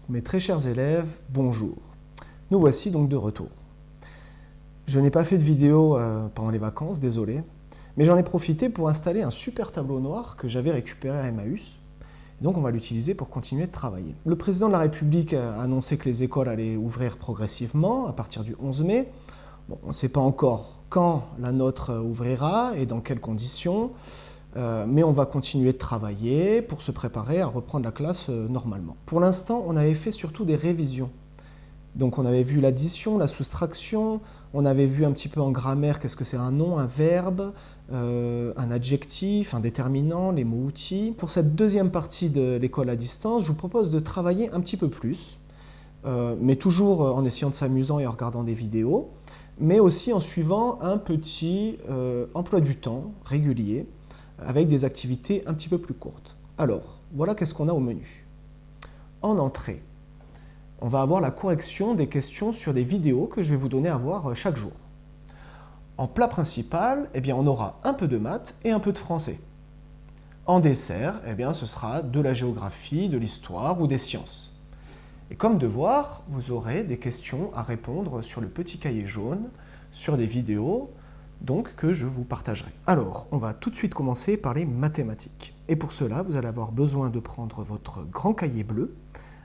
Mes très chers élèves, bonjour. Nous voici donc de retour. Je n'ai pas fait de vidéo pendant les vacances, désolé, mais j'en ai profité pour installer un super tableau noir que j'avais récupéré à Emmaüs. Et donc on va l'utiliser pour continuer de travailler. Le président de la République a annoncé que les écoles allaient ouvrir progressivement à partir du 11 mai. Bon, on ne sait pas encore quand la nôtre ouvrira et dans quelles conditions, mais on va continuer de travailler pour se préparer à reprendre la classe normalement. Pour l'instant, on avait fait surtout des révisions. Donc on avait vu l'addition, la soustraction, on avait vu un petit peu en grammaire qu'est-ce que c'est un nom, un verbe, un adjectif, un déterminant, les mots-outils. Pour cette deuxième partie de l'école à distance, je vous propose de travailler un petit peu plus, mais toujours en essayant de s'amuser et en regardant des vidéos, mais aussi en suivant un petit emploi du temps régulier, avec des activités un petit peu plus courtes. Alors, voilà qu'est-ce qu'on a au menu. En entrée, on va avoir la correction des questions sur des vidéos que je vais vous donner à voir chaque jour. En plat principal, eh bien, on aura un peu de maths et un peu de français. En dessert, eh bien, ce sera de la géographie, de l'histoire ou des sciences. Et comme devoir, vous aurez des questions à répondre sur le petit cahier jaune, sur des vidéos, donc que je vous partagerai. Alors, on va tout de suite commencer par les mathématiques. Et pour cela, vous allez avoir besoin de prendre votre grand cahier bleu,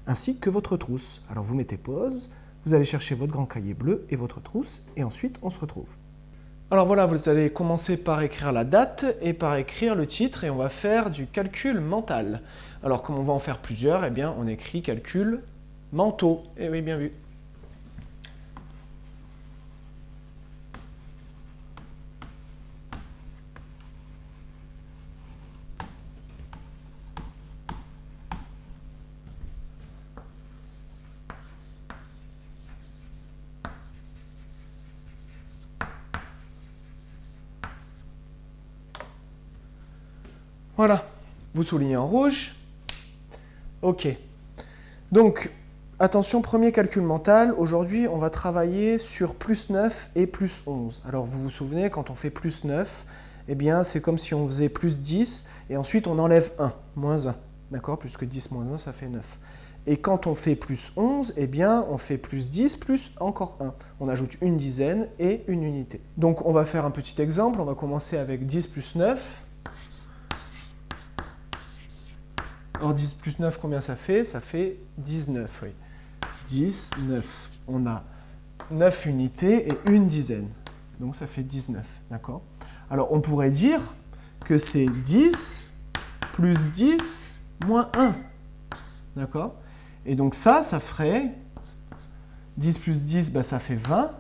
ainsi que votre trousse. Alors vous mettez pause, vous allez chercher votre grand cahier bleu et votre trousse, et ensuite on se retrouve. Alors voilà, vous allez commencer par écrire la date et par écrire le titre, et on va faire du calcul mental. Alors comme on va en faire plusieurs, eh bien on écrit calcul mentaux. Eh oui, bien vu. Voilà, vous soulignez en rouge. Ok. Donc, attention, premier calcul mental. Aujourd'hui, on va travailler sur plus 9 et plus 11. Alors, vous vous souvenez, quand on fait plus 9, eh bien, c'est comme si on faisait plus 10, et ensuite on enlève 1, moins 1. D'accord? Puisque 10 moins 1, ça fait 9. Et quand on fait plus 11, eh bien, on fait plus 10 plus encore 1. On ajoute une dizaine et une unité. Donc, on va faire un petit exemple. On va commencer avec 10 plus 9. Alors 10 plus 9, combien ça fait? Ça fait 19, oui. 10, 9. On a 9 unités et une dizaine. Donc ça fait 19, d'accord? Alors on pourrait dire que c'est 10 plus 10 moins 1, d'accord? Et donc ça ferait 10 plus 10, ben, ça fait 20,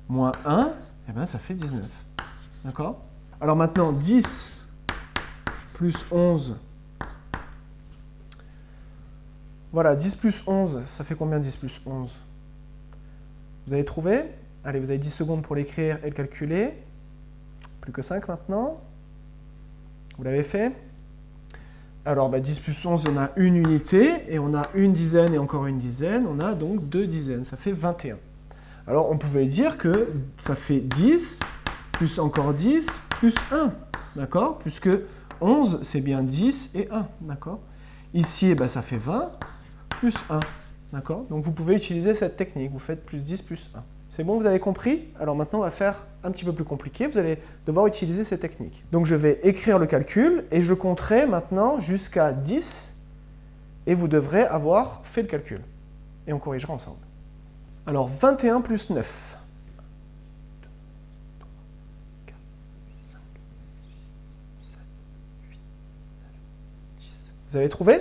moins 1, et ben, ça fait 19, d'accord? Alors maintenant, 10 plus 11, voilà, 10 plus 11, ça fait combien 10 plus 11? Vous avez trouvé? Allez, vous avez 10 secondes pour l'écrire et le calculer. Plus que 5 maintenant. Vous l'avez fait? Alors, 10 plus 11, on a une unité, et on a une dizaine et encore une dizaine. On a donc deux dizaines, ça fait 21. Alors, on pouvait dire que ça fait 10, plus encore 10, plus 1, d'accord? Puisque 11, c'est bien 10 et 1, d'accord? Ici, ça fait 20, plus 1, d'accord? Donc vous pouvez utiliser cette technique, vous faites plus 10 plus 1. C'est bon, vous avez compris? Alors maintenant, on va faire un petit peu plus compliqué, vous allez devoir utiliser cette technique. Donc je vais écrire le calcul, et je compterai maintenant jusqu'à 10, et vous devrez avoir fait le calcul. Et on corrigera ensemble. Alors 21 plus 9. 2, 3, 4, 5, 6, 7, 8, 9, 10. Vous avez trouvé?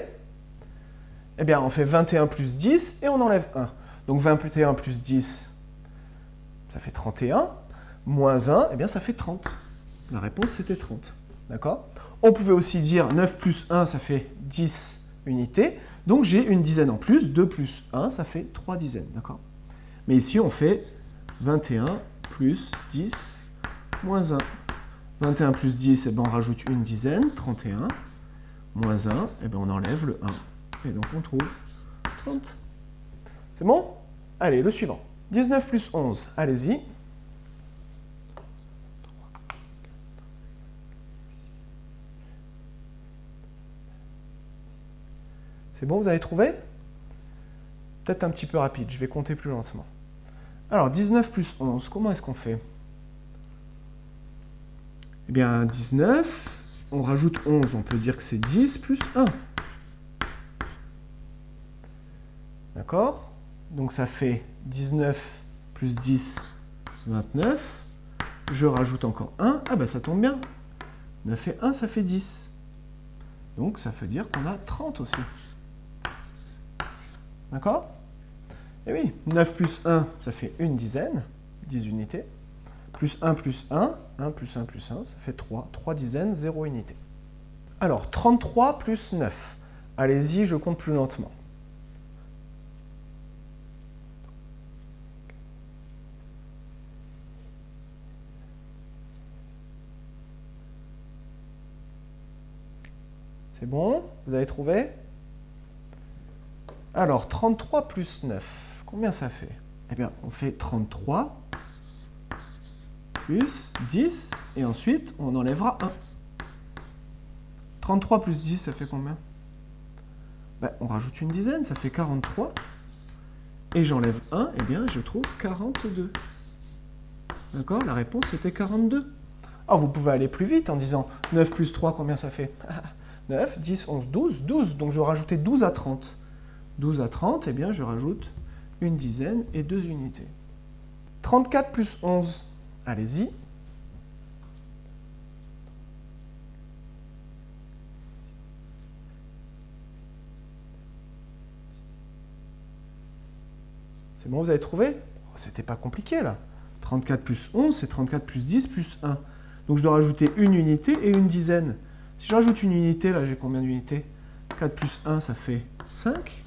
Eh bien, on fait 21 plus 10 et on enlève 1. Donc 21 plus 10, ça fait 31. Moins 1, eh bien, ça fait 30. La réponse, c'était 30. D'accord? On pouvait aussi dire 9 plus 1, ça fait 10 unités. Donc j'ai une dizaine en plus. 2 plus 1, ça fait 3 dizaines. D'accord? Mais ici, on fait 21 plus 10 moins 1. 21 plus 10, eh bien, on rajoute une dizaine, 31. Moins 1, eh bien, on enlève le 1. Et donc on trouve 30. C'est bon? Allez, le suivant. 19 plus 11, allez-y. C'est bon, vous avez trouvé? Peut-être un petit peu rapide, je vais compter plus lentement. Alors, 19 plus 11, comment est-ce qu'on fait? Eh bien, 19, on rajoute 11, on peut dire que c'est 10 plus 1. D'accord? Donc ça fait 19 plus 10, 29. Je rajoute encore 1. Ah ben ça tombe bien. 9 et 1, ça fait 10. Donc ça veut dire qu'on a 30 aussi. D'accord? Et oui, 9 plus 1, ça fait une dizaine, 10 unités. Plus 1 plus 1, 1 plus 1 plus 1, ça fait 3. 3 dizaines, 0 unité. Alors, 33 plus 9. Allez-y, je compte plus lentement. C'est bon? Vous avez trouvé? Alors, 33 plus 9, combien ça fait? Eh bien, on fait 33 plus 10, et ensuite, on enlèvera 1. 33 plus 10, ça fait combien? Ben, on rajoute une dizaine, ça fait 43. Et j'enlève 1, eh bien, je trouve 42. D'accord? La réponse était 42. Ah, vous pouvez aller plus vite en disant 9 plus 3, combien ça fait? 9, 10, 11, 12, 12. Donc, je vais rajouter 12 à 30. 12 à 30, eh bien, je rajoute une dizaine et 2 unités. 34 plus 11. Allez-y. C'est bon, vous avez trouvé? Oh, c'était pas compliqué, là. 34 plus 11, c'est 34 plus 10 plus 1. Donc, je dois rajouter une unité et une dizaine. Si je rajoute une unité, là, j'ai combien d'unités? 4 plus 1, ça fait 5.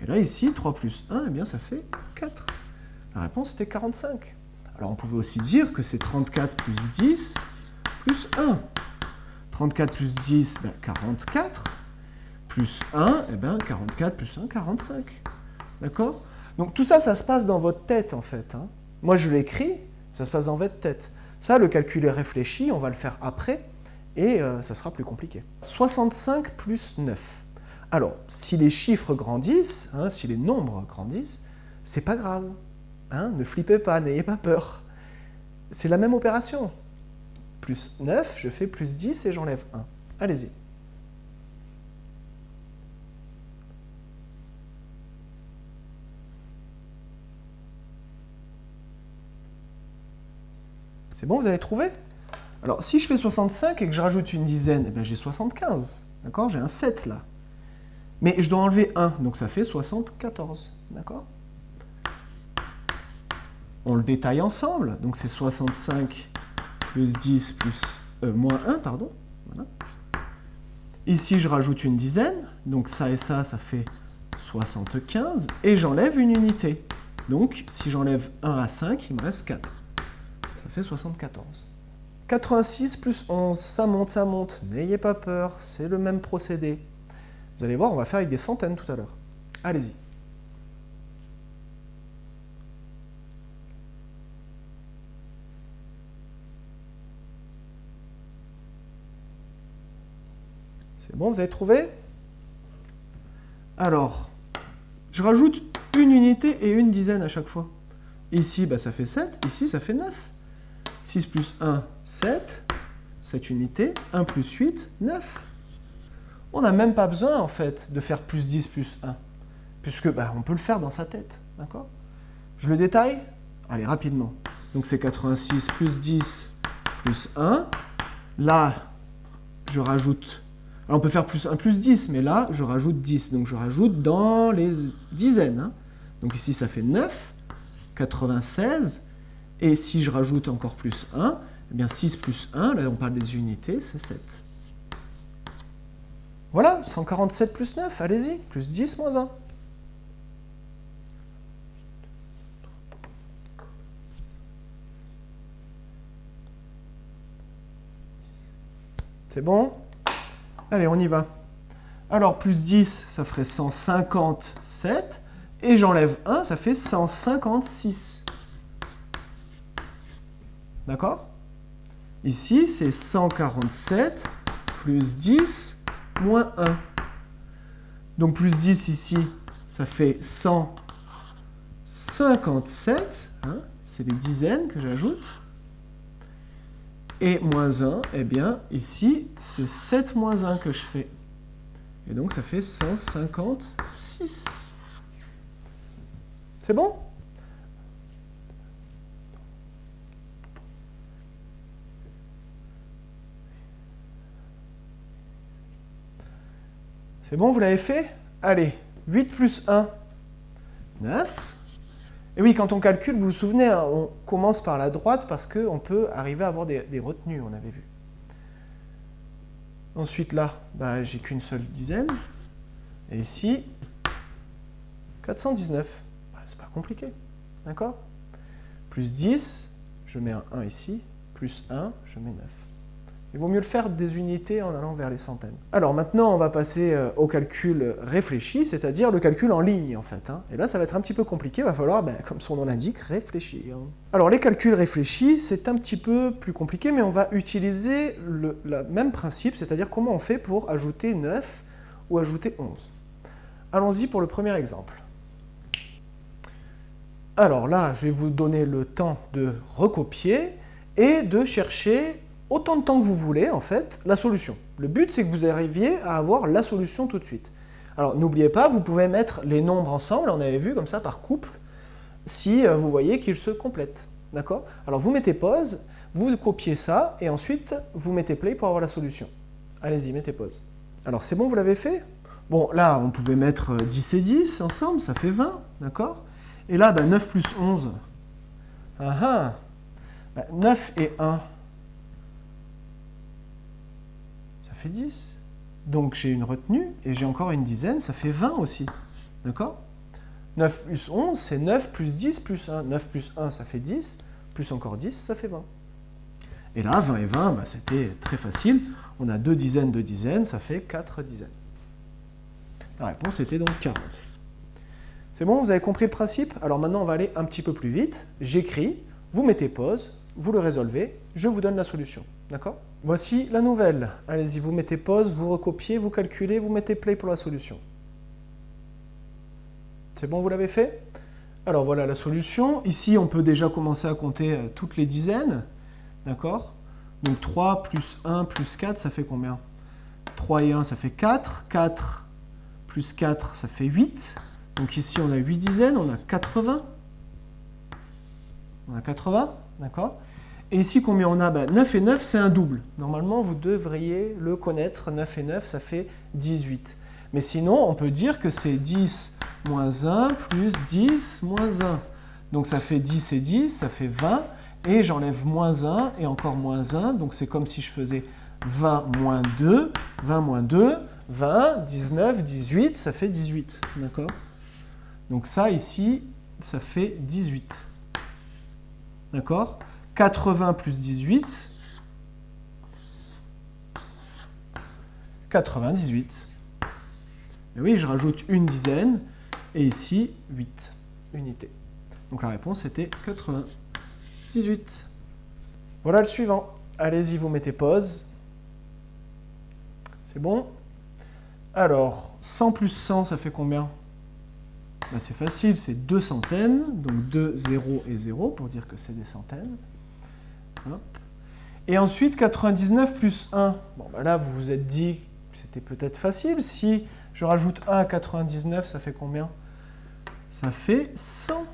Et là, ici, 3 plus 1, eh bien, ça fait 4. La réponse était 45. Alors, on pouvait aussi dire que c'est 34 plus 10 plus 1. 34 plus 10, ben, 44. Plus 1, eh ben, 44 plus 1, 45. D'accord? Donc, tout ça, ça se passe dans votre tête, en fait. Hein. Moi, je l'écris, ça se passe dans votre tête. Ça, le calcul est réfléchi, on va le faire après, et ça sera plus compliqué. 65 plus 9. Alors, si les chiffres grandissent, hein, si les nombres grandissent, c'est pas grave. Hein, ne flippez pas, n'ayez pas peur. C'est la même opération. Plus 9, je fais plus 10 et j'enlève 1. Allez-y. C'est bon, vous avez trouvé? Alors, si je fais 65 et que je rajoute une dizaine, eh bien, j'ai 75. D'accord? J'ai un 7 là. Mais je dois enlever 1, donc ça fait 74. D'accord? On le détaille ensemble. Donc, c'est 65 plus 10 plus moins 1, pardon. Voilà. Ici, je rajoute une dizaine. Donc, ça et ça fait 75. Et j'enlève une unité. Donc, si j'enlève 1 à 5, il me reste 4. Ça fait 74. 86 plus 11, ça monte, ça monte. N'ayez pas peur, c'est le même procédé. Vous allez voir, on va faire avec des centaines tout à l'heure. Allez-y. C'est bon, vous avez trouvé? Alors, je rajoute une unité et une dizaine à chaque fois. Ici, bah, ça fait 7, ici, ça fait 9. 6 plus 1, 7. 7 unités. 1 plus 8, 9. On n'a même pas besoin, en fait, de faire plus 10 plus 1. Puisque, bah, on peut le faire dans sa tête. D'accord? Je le détaille? Allez, rapidement. Donc, c'est 86 plus 10 plus 1. Là, je rajoute... Alors, on peut faire plus 1 plus 10, mais là, je rajoute 10. Donc, je rajoute dans les dizaines. Hein. Donc, ici, ça fait 9. 96. Et si je rajoute encore plus 1, eh bien 6 plus 1, là on parle des unités, c'est 7. Voilà, 147 plus 9, allez-y, plus 10 moins 1. C'est bon? Allez, on y va. Alors, plus 10, ça ferait 157, et j'enlève 1, ça fait 156. D'accord? Ici, c'est 147 plus 10 moins 1. Donc plus 10 ici, ça fait 157. Hein, c'est les dizaines que j'ajoute. Et moins 1, eh bien, ici, c'est 7 moins 1 que je fais. Et donc, ça fait 156. C'est bon? C'est bon, vous l'avez fait? Allez, 8 plus 1, 9. Et oui, quand on calcule, vous vous souvenez, hein, on commence par la droite parce qu'on peut arriver à avoir des retenues, on avait vu. Ensuite, là, bah, j'ai qu'une seule dizaine. Et ici, 419. Bah, c'est pas compliqué, d'accord? Plus 10, je mets un 1 ici. Plus 1, je mets 9. Il vaut mieux le faire des unités en allant vers les centaines. Alors maintenant, on va passer au calcul réfléchi, c'est-à-dire le calcul en ligne, en fait. Hein. Et là, ça va être un petit peu compliqué, il va falloir, comme son nom l'indique, réfléchir. Alors les calculs réfléchis, c'est un petit peu plus compliqué, mais on va utiliser le même principe, c'est-à-dire comment on fait pour ajouter 9 ou ajouter 11. Allons-y pour le premier exemple. Alors là, je vais vous donner le temps de recopier et de chercher autant de temps que vous voulez, en fait, la solution. Le but, c'est que vous arriviez à avoir la solution tout de suite. Alors, n'oubliez pas, vous pouvez mettre les nombres ensemble, on avait vu comme ça, par couple, si vous voyez qu'ils se complètent. D'accord? Alors, vous mettez pause, vous copiez ça, et ensuite, vous mettez play pour avoir la solution. Allez-y, mettez pause. Alors, c'est bon, vous l'avez fait? Bon, là, on pouvait mettre 10 et 10 ensemble, ça fait 20, d'accord? Et là, 9 plus 11. 9 et 1. Ça fait 10. Donc j'ai une retenue et j'ai encore une dizaine, ça fait 20 aussi. D'accord? 9 plus 11, c'est 9 plus 10 plus 1. 9 plus 1, ça fait 10. Plus encore 10, ça fait 20. Et là, 20 et 20, c'était très facile. On a 2 dizaines, ça fait 4 dizaines. La réponse était donc 40. C'est bon, vous avez compris le principe? Alors maintenant, on va aller un petit peu plus vite. J'écris, vous mettez pause, vous le résolvez, je vous donne la solution. D'accord? Voici la nouvelle. Allez-y, vous mettez pause, vous recopiez, vous calculez, vous mettez play pour la solution. C'est bon, vous l'avez fait? Alors voilà la solution. Ici, on peut déjà commencer à compter toutes les dizaines. D'accord? Donc 3 plus 1 plus 4, ça fait combien? 3 et 1, ça fait 4. 4 plus 4, ça fait 8. Donc ici, on a 8 dizaines, on a 80. On a 80, d'accord? Et ici, combien on a? 9 et 9, c'est un double. Normalement, vous devriez le connaître. 9 et 9, ça fait 18. Mais sinon, on peut dire que c'est 10 moins 1 plus 10 moins 1. Donc ça fait 10 et 10, ça fait 20. Et j'enlève moins 1 et encore moins 1. Donc c'est comme si je faisais 20 moins 2, 20 moins 2, 20, 19, 18, ça fait 18. D'accord? Donc ça, ici, ça fait 18. D'accord? 80 plus 18, 98. Et oui, je rajoute une dizaine, et ici, 8 unités. Donc la réponse était 98. Voilà le suivant. Allez-y, vous mettez pause. C'est bon? Alors, 100 plus 100, ça fait combien? C'est facile, c'est 2 centaines, donc 2, 0 et 0, pour dire que c'est des centaines. Hop. Et ensuite, 99 plus 1. Bon, là, vous vous êtes dit que c'était peut-être facile. Si je rajoute 1 à 99, ça fait combien? Ça fait 100.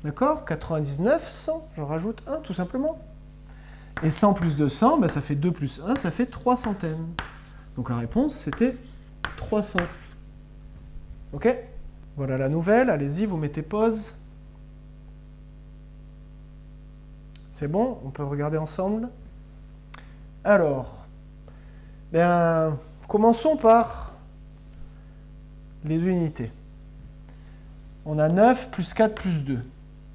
D'accord? 99, 100. Je rajoute 1, tout simplement. Et 100 plus 200, ça fait 2 plus 1, ça fait 3 centaines. Donc la réponse, c'était 300. Ok? Voilà la nouvelle. Allez-y, vous mettez pause. C'est bon? On peut regarder ensemble. Alors, commençons par les unités. On a 9 plus 4 plus 2.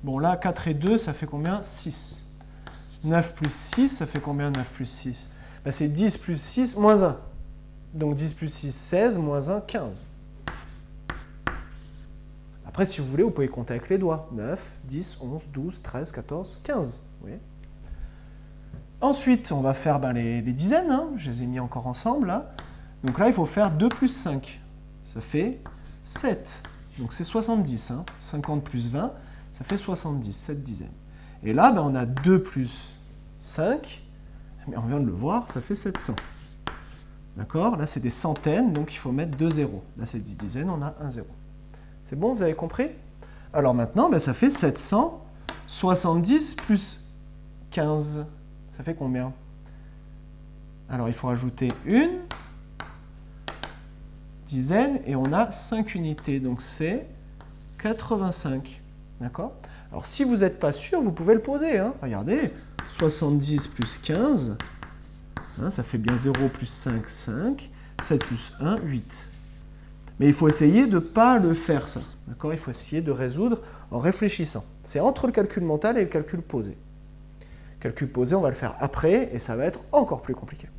Bon, là, 4 et 2, ça fait combien? 6. 9 plus 6, ça fait combien 9 plus 6? C'est 10 plus 6, moins 1. Donc 10 plus 6, 16, moins 1, 15. Après, si vous voulez, vous pouvez compter avec les doigts. 9, 10, 11, 12, 13, 14, 15. Vous voyez? Ensuite, on va faire les dizaines. Hein. Je les ai mis encore ensemble. Là. Donc là, il faut faire 2 plus 5. Ça fait 7. Donc c'est 70. Hein. 50 plus 20, ça fait 70, 7 dizaines. Et là, on a 2 plus 5. Mais on vient de le voir, ça fait 700. D'accord? Là, c'est des centaines, donc il faut mettre 2 zéros. Là, c'est 10 dizaines, on a 1 zéro. C'est bon, vous avez compris? Alors maintenant, ça fait 770 plus 15. Ça fait combien? Alors, il faut rajouter une dizaine et on a 5 unités. Donc, c'est 85. D'accord? Alors, si vous n'êtes pas sûr, vous pouvez le poser. Hein. Regardez, 70 plus 15, hein, ça fait bien 0 plus 5, 5. 7 plus 1, 8. Mais il faut essayer de ne pas le faire, ça. D'accord? Il faut essayer de résoudre en réfléchissant. C'est entre le calcul mental et le calcul posé. Le calcul posé, on va le faire après, et ça va être encore plus compliqué.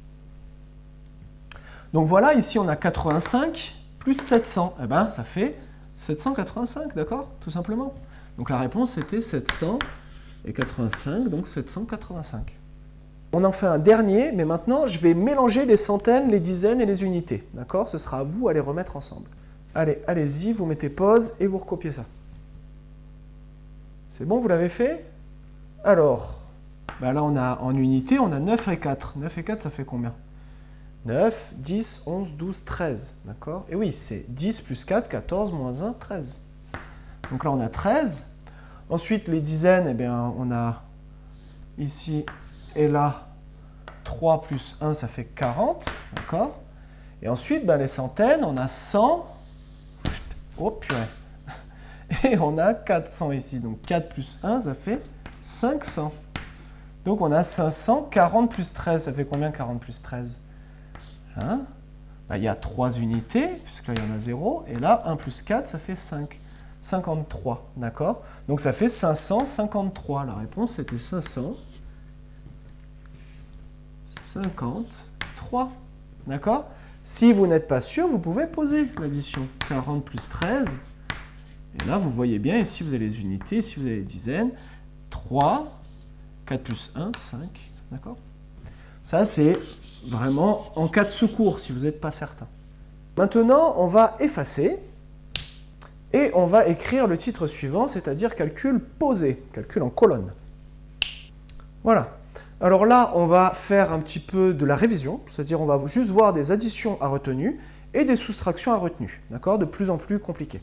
Donc voilà, ici on a 85 plus 700. Eh bien, ça fait 785, d'accord? Tout simplement. Donc la réponse était 785, donc 785. On en fait un dernier, mais maintenant je vais mélanger les centaines, les dizaines et les unités. D'accord? Ce sera à vous à les remettre ensemble. Allez, allez-y, vous mettez pause et vous recopiez ça. C'est bon, vous l'avez fait? Alors, là on a en unité, on a 9 et 4. 9 et 4, ça fait combien? 9, 10, 11, 12, 13. D'accord? Et oui, c'est 10 plus 4, 14, moins 1, 13. Donc là, on a 13. Ensuite, les dizaines, on a ici et là 3 plus 1, ça fait 40. D'accord? Et ensuite, les centaines, on a 100. Oh purée. Et on a 400 ici. Donc 4 plus 1, ça fait 500. Donc on a 500. 40 plus 13, ça fait combien 40 plus 13? Hein? Il y a 3 unités, puisque là il y en a 0. Et là, 1 plus 4, ça fait 5. 53, d'accord? Donc ça fait 553. La réponse, c'était 553. D'accord? Si vous n'êtes pas sûr, vous pouvez poser l'addition. 40 plus 13. Et là, vous voyez bien, ici, vous avez les unités, ici, vous avez les dizaines. 3, 4 plus 1, 5. D'accord? Ça, c'est vraiment en cas de secours, si vous n'êtes pas certain. Maintenant, on va effacer et on va écrire le titre suivant, c'est-à-dire calcul posé, calcul en colonne. Voilà. Alors là, on va faire un petit peu de la révision, c'est-à-dire on va juste voir des additions à retenue et des soustractions à retenue, d'accord, de plus en plus compliquées.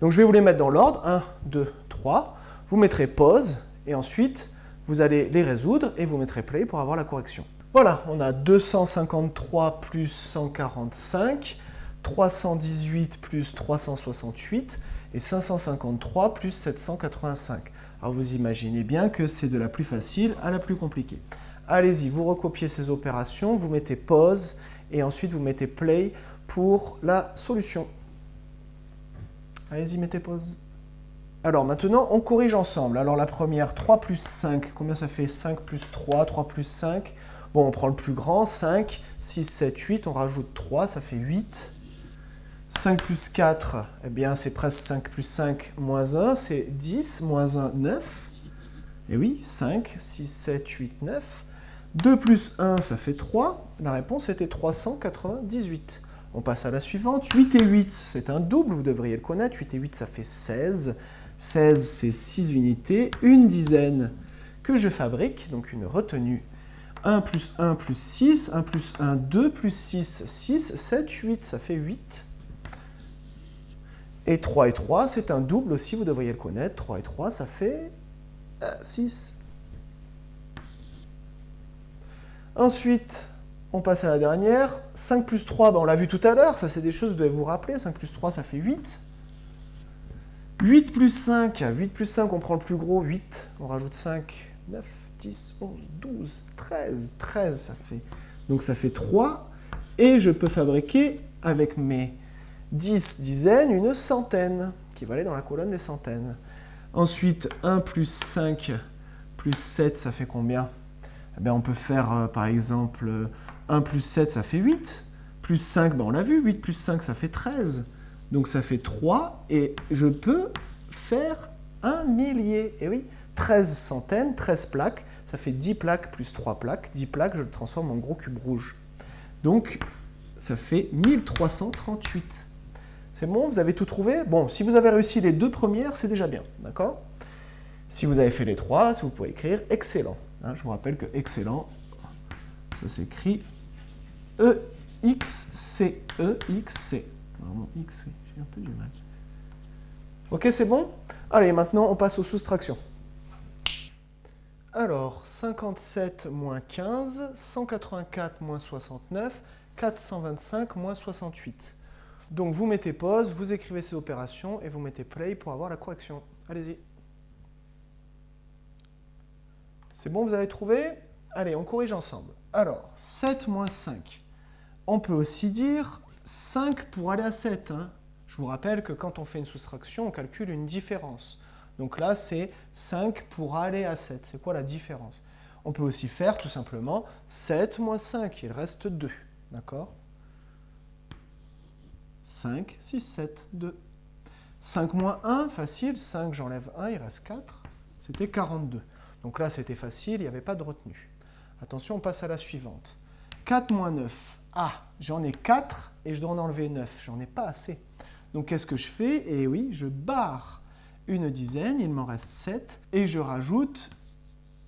Donc je vais vous les mettre dans l'ordre, 1, 2, 3. Vous mettrez pause et ensuite vous allez les résoudre et vous mettrez play pour avoir la correction. Voilà, on a 253 plus 145, 318 plus 368 et 553 plus 785. Alors vous imaginez bien que c'est de la plus facile à la plus compliquée. Allez-y, vous recopiez ces opérations, vous mettez pause et ensuite vous mettez play pour la solution. Allez-y, mettez pause. Alors maintenant, on corrige ensemble. Alors la première, 3 plus 5, combien ça fait? 5 plus 3, 3 plus 5. Bon, on prend le plus grand, 5, 6, 7, 8, on rajoute 3, ça fait 8. 5 plus 4, c'est presque 5 plus 5 moins 1, c'est 10, moins 1, 9. Et oui, 5, 6, 7, 8, 9. 2 plus 1, ça fait 3. La réponse était 398. On passe à la suivante. 8 et 8, c'est un double, vous devriez le connaître. 8 et 8, ça fait 16. 16, c'est 6 unités. Une dizaine que je fabrique, donc une retenue. 1 plus 1 plus 6. 1 plus 1, 2 plus 6, 6. 7, 8, ça fait 8. Et 3 et 3, c'est un double aussi, vous devriez le connaître. 3 et 3, ça fait 6. Ensuite, on passe à la dernière. 5 plus 3, on l'a vu tout à l'heure, ça c'est des choses que vous devez vous rappeler. 5 plus 3, ça fait 8. 8 plus 5, 8 plus 5, on prend le plus gros, 8. On rajoute 5, 9, 10, 11, 12, 13. 13, ça fait... Donc ça fait 3. Et je peux fabriquer avec mes 10 dizaines, une centaine, qui va aller dans la colonne des centaines. Ensuite, 1 plus 5 plus 7, ça fait combien? On peut faire, par exemple, 1 plus 7, ça fait 8. Plus 5, on l'a vu, 8 plus 5, ça fait 13. Donc ça fait 3, et je peux faire un millier. Et oui, 13 centaines, 13 plaques, ça fait 10 plaques plus 3 plaques. 10 plaques, je le transforme en gros cube rouge. Donc, ça fait 1338. C'est bon, vous avez tout trouvé? Bon, si vous avez réussi les deux premières, c'est déjà bien, d'accord? Si vous avez fait les trois, vous pouvez écrire excellent. Hein, je vous rappelle que excellent, ça s'écrit E-X-C-E-X-C. Normalement, X, oui, j'ai un peu du mal. Ok, c'est bon? Allez, maintenant, on passe aux soustractions. Alors, 57 moins 15, 184 moins 69, 425 moins 68. Donc, vous mettez pause, vous écrivez ces opérations et vous mettez play pour avoir la correction. Allez-y. C'est bon, vous avez trouvé? Allez, on corrige ensemble. Alors, 7 moins 5. On peut aussi dire 5 pour aller à 7. Hein. Je vous rappelle que quand on fait une soustraction, on calcule une différence. Donc là, c'est 5 pour aller à 7. C'est quoi la différence? On peut aussi faire tout simplement 7 moins 5. Il reste 2. D'accord? 5, 6, 7, 2. 5 moins 1, facile. 5, j'enlève 1, il reste 4. C'était 42. Donc là, c'était facile, il n'y avait pas de retenue. Attention, on passe à la suivante. 4 moins 9. Ah, j'en ai 4 et je dois en enlever 9. J'en ai pas assez. Donc qu'est-ce que je fais? Eh oui, je barre une dizaine, il m'en reste 7. Et je rajoute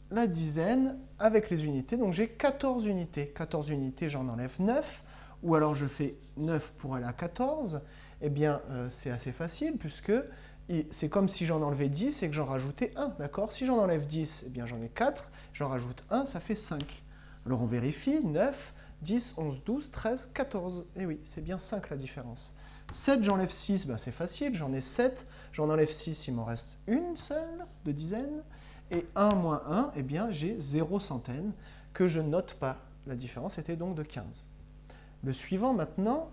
la dizaine avec les unités. Donc j'ai 14 unités. 14 unités, j'en enlève 9. Ou alors je fais 9 pour aller à 14. Eh bien, c'est assez facile puisque c'est comme si j'en enlevais 10 et que j'en rajoutais 1, d'accord? Si j'en enlève 10, eh bien j'en ai 4, j'en rajoute 1, ça fait 5. Alors on vérifie, 9, 10, 11, 12, 13, 14. Eh oui, c'est bien 5 la différence. 7, j'enlève 6, ben c'est facile, j'en ai 7, j'en enlève 6, il m'en reste une seule de dizaine. Et 1 moins 1, eh bien j'ai 0 centaine que je note pas. La différence était donc de 15. Le suivant maintenant,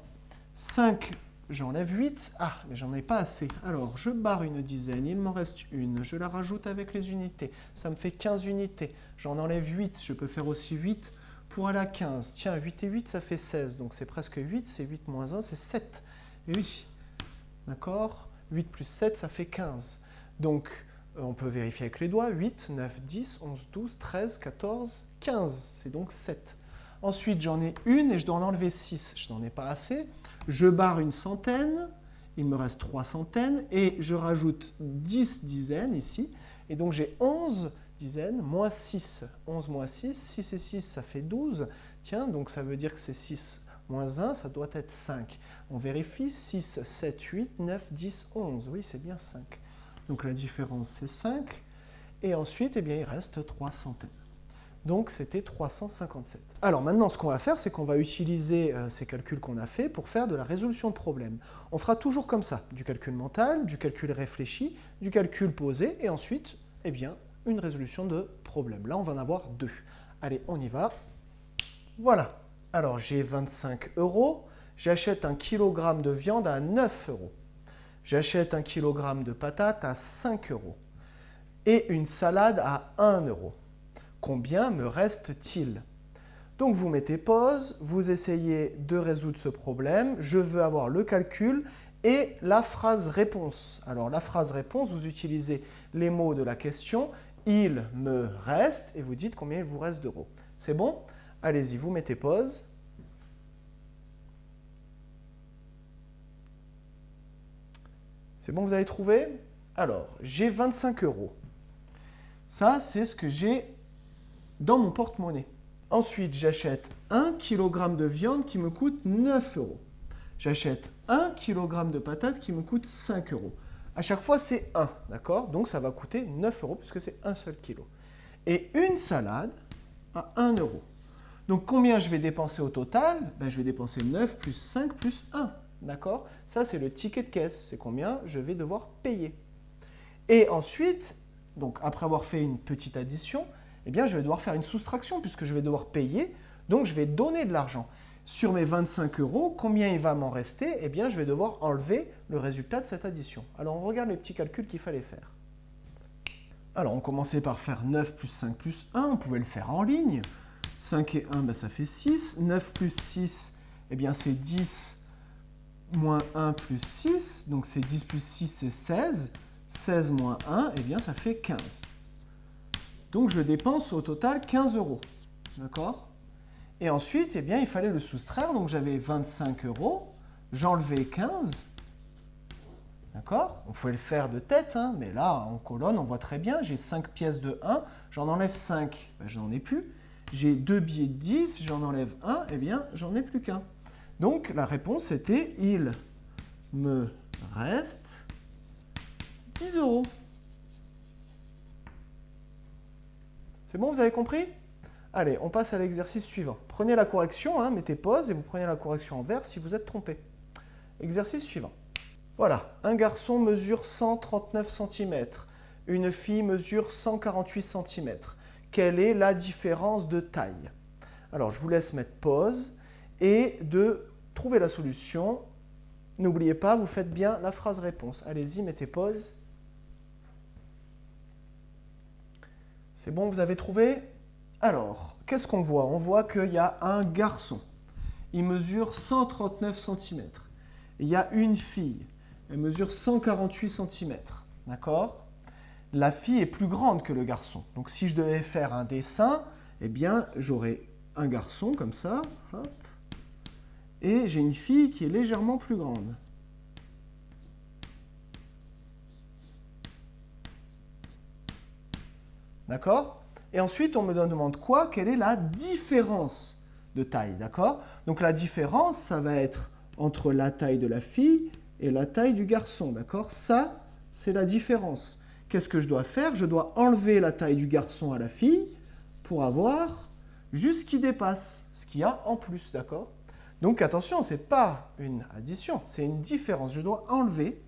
5, j'enlève 8. Ah, mais j'en ai pas assez. Alors, je barre une dizaine, il m'en reste une. Je la rajoute avec les unités. Ça me fait 15 unités. J'en enlève 8. Je peux faire aussi 8 pour aller à 15. Tiens, 8 et 8, ça fait 16. Donc, c'est presque 8. C'est 8 moins 1, c'est 7. Et oui, d'accord? 8 plus 7, ça fait 15. Donc, on peut vérifier avec les doigts. 8, 9, 10, 11, 12, 13, 14, 15. C'est donc 7. Ensuite, j'en ai une et je dois en enlever 6. Je n'en ai pas assez. Je barre une centaine, il me reste 3 centaines, et je rajoute 10 dizaines ici. Et donc j'ai 11 dizaines moins 6. 11 moins 6, 6 et 6, ça fait 12. Tiens, donc ça veut dire que c'est 6 moins 1, ça doit être 5. On vérifie, 6, 7, 8, 9, 10, 11. Oui, c'est bien 5. Donc la différence, c'est 5. Et ensuite, eh bien, il reste 3 centaines. Donc, c'était 357. Alors maintenant, ce qu'on va faire, c'est qu'on va utiliser ces calculs qu'on a fait pour faire de la résolution de problèmes. On fera toujours comme ça, du calcul mental, du calcul réfléchi, du calcul posé, et ensuite, eh bien, une résolution de problème. Là, on va en avoir 2. Allez, on y va. Voilà. Alors, j'ai 25 €. J'achète 1 kg de viande à 9 €. J'achète 1 kg de patates à 5 €. Et une salade à 1 €. Combien me reste-t-il? Donc vous mettez pause, vous essayez de résoudre ce problème. Je veux avoir le calcul et la phrase réponse. Alors la phrase réponse, vous utilisez les mots de la question. Il me reste, et vous dites combien il vous reste d'euros. C'est bon? Allez-y, vous mettez pause. C'est bon, vous avez trouvé? Alors, j'ai 25 €. Ça, c'est ce que j'ai dans mon porte-monnaie. Ensuite, j'achète 1 kg de viande qui me coûte 9 €. J'achète 1 kg de patates qui me coûte 5 €. À chaque fois, c'est 1, d'accord? Donc, ça va coûter 9 € puisque c'est un seul kilo. Et une salade à 1 €. Donc, combien je vais dépenser au total? Ben, je vais dépenser 9 plus 5 plus 1, d'accord? Ça, c'est le ticket de caisse. C'est combien je vais devoir payer. Et ensuite, donc, après avoir fait une petite addition, eh bien, je vais devoir faire une soustraction puisque je vais devoir payer, donc je vais donner de l'argent. Sur mes 25 €, combien il va m'en rester? Eh bien, je vais devoir enlever le résultat de cette addition. Alors, on regarde les petits calculs qu'il fallait faire. Alors, on commençait par faire 9 plus 5 plus 1, on pouvait le faire en ligne. 5 et 1, ben, ça fait 6. 9 plus 6, eh bien, c'est 10 moins 1 plus 6, donc c'est 10 plus 6, c'est 16. 16 moins 1, eh bien, ça fait 15. Donc, je dépense au total 15 €. D'accord? Et ensuite, eh bien, il fallait le soustraire. Donc j'avais 25 €, j'enlevais 15. D'accord? On pouvait le faire de tête, hein, mais là, en colonne, on voit très bien. J'ai 5 pièces de 1, j'en enlève 5, ben, j'en ai plus. J'ai 2 billets de 10, j'en enlève 1, eh bien, j'en ai plus qu'un. Donc la réponse était, il me reste 10 €. C'est bon, vous avez compris? Allez, on passe à l'exercice suivant. Prenez la correction, hein, mettez pause et vous prenez la correction en vert si vous êtes trompé. Exercice suivant. Voilà, un garçon mesure 139 cm, une fille mesure 148 cm. Quelle est la différence de taille? Alors, je vous laisse mettre pause et de trouver la solution. N'oubliez pas, vous faites bien la phrase réponse. Allez-y, mettez pause. C'est bon, vous avez trouvé? Alors, qu'est-ce qu'on voit? On voit qu'il y a un garçon. Il mesure 139 cm. Il y a une fille. Elle mesure 148 cm. D'accord? La fille est plus grande que le garçon. Donc, si je devais faire un dessin, eh bien, j'aurais un garçon comme ça. Hop, et j'ai une fille qui est légèrement plus grande. D'accord? Et ensuite, on me demande quoi? Quelle est la différence de taille? D'accord? Donc la différence, ça va être entre la taille de la fille et la taille du garçon. D'accord? Ça, c'est la différence. Qu'est-ce que je dois faire? Je dois enlever la taille du garçon à la fille pour avoir juste ce qui dépasse, ce qu'il y a en plus. D'accord? Donc attention, ce n'est pas une addition, c'est une différence. Je dois enlever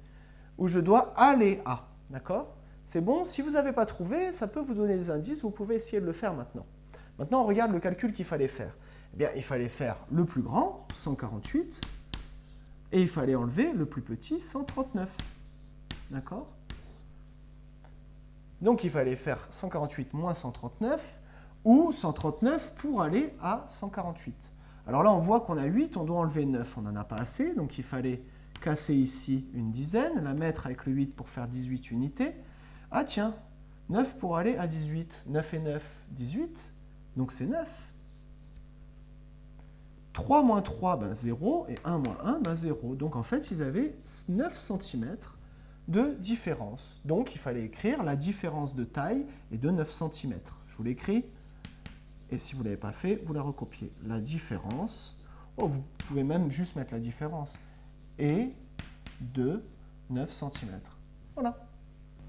ou je dois aller à. D'accord? C'est bon, si vous n'avez pas trouvé, ça peut vous donner des indices, vous pouvez essayer de le faire maintenant. Maintenant, on regarde le calcul qu'il fallait faire. Eh bien, il fallait faire le plus grand, 148, et il fallait enlever le plus petit, 139. D'accord? Donc, il fallait faire 148 moins 139, ou 139 pour aller à 148. Alors là, on voit qu'on a 8, on doit enlever 9, on n'en a pas assez, donc il fallait casser ici une dizaine, la mettre avec le 8 pour faire 18 unités. Ah tiens, 9 pour aller à 18. 9 et 9, 18. Donc c'est 9. 3 moins 3, ben 0. Et 1 moins 1, ben 0. Donc en fait, ils avaient 9 cm de différence. Donc il fallait écrire la différence de taille est de 9 cm. Je vous l'écris. Et si vous ne l'avez pas fait, vous la recopiez. La différence, oh, vous pouvez même juste mettre la différence, est de 9 cm. Voilà.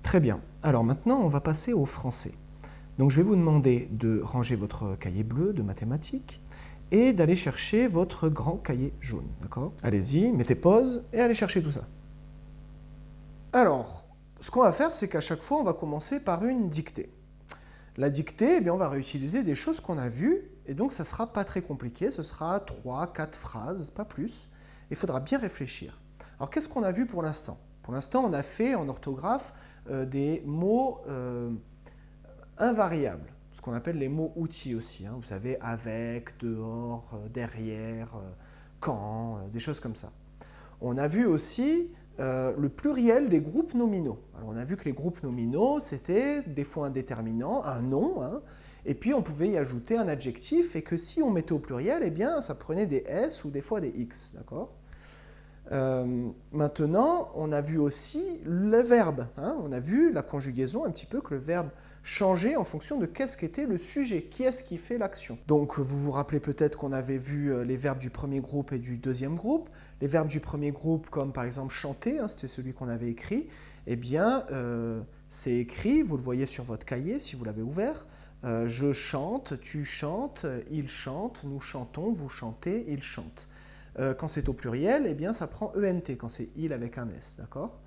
Très bien. Alors maintenant, on va passer au français. Donc je vais vous demander de ranger votre cahier bleu de mathématiques et d'aller chercher votre grand cahier jaune. D'accord? Allez-y, mettez pause et allez chercher tout ça. Alors, ce qu'on va faire, c'est qu'à chaque fois, on va commencer par une dictée. La dictée, eh bien, on va réutiliser des choses qu'on a vues et donc ça ne sera pas très compliqué. Ce sera 3, 4 phrases, pas plus. Il faudra bien réfléchir. Alors, qu'est-ce qu'on a vu pour l'instant? Pour l'instant, on a fait en orthographe des mots invariables, ce qu'on appelle les mots outils aussi. Hein. Vous savez, avec, dehors, derrière, quand, des choses comme ça. On a vu aussi le pluriel des groupes nominaux. Alors, on a vu que les groupes nominaux, c'était des fois un déterminant, un nom, hein, et puis on pouvait y ajouter un adjectif, et que si on mettait au pluriel, eh bien, ça prenait des S ou des fois des X, d'accord? Maintenant, on a vu aussi le verbe. Hein, on a vu la conjugaison un petit peu, que le verbe changeait en fonction de qu'est-ce qu'était le sujet, qui est-ce qui fait l'action. Donc, vous vous rappelez peut-être qu'on avait vu les verbes du premier groupe et du deuxième groupe. Les verbes du premier groupe, comme par exemple chanter, hein, c'était celui qu'on avait écrit, eh bien, c'est écrit, vous le voyez sur votre cahier si vous l'avez ouvert. Je chante, tu chantes, il chante, nous chantons, vous chantez, il chante. Quand c'est au pluriel, eh bien, ça prend ENT, quand c'est il avec un S, d'accord?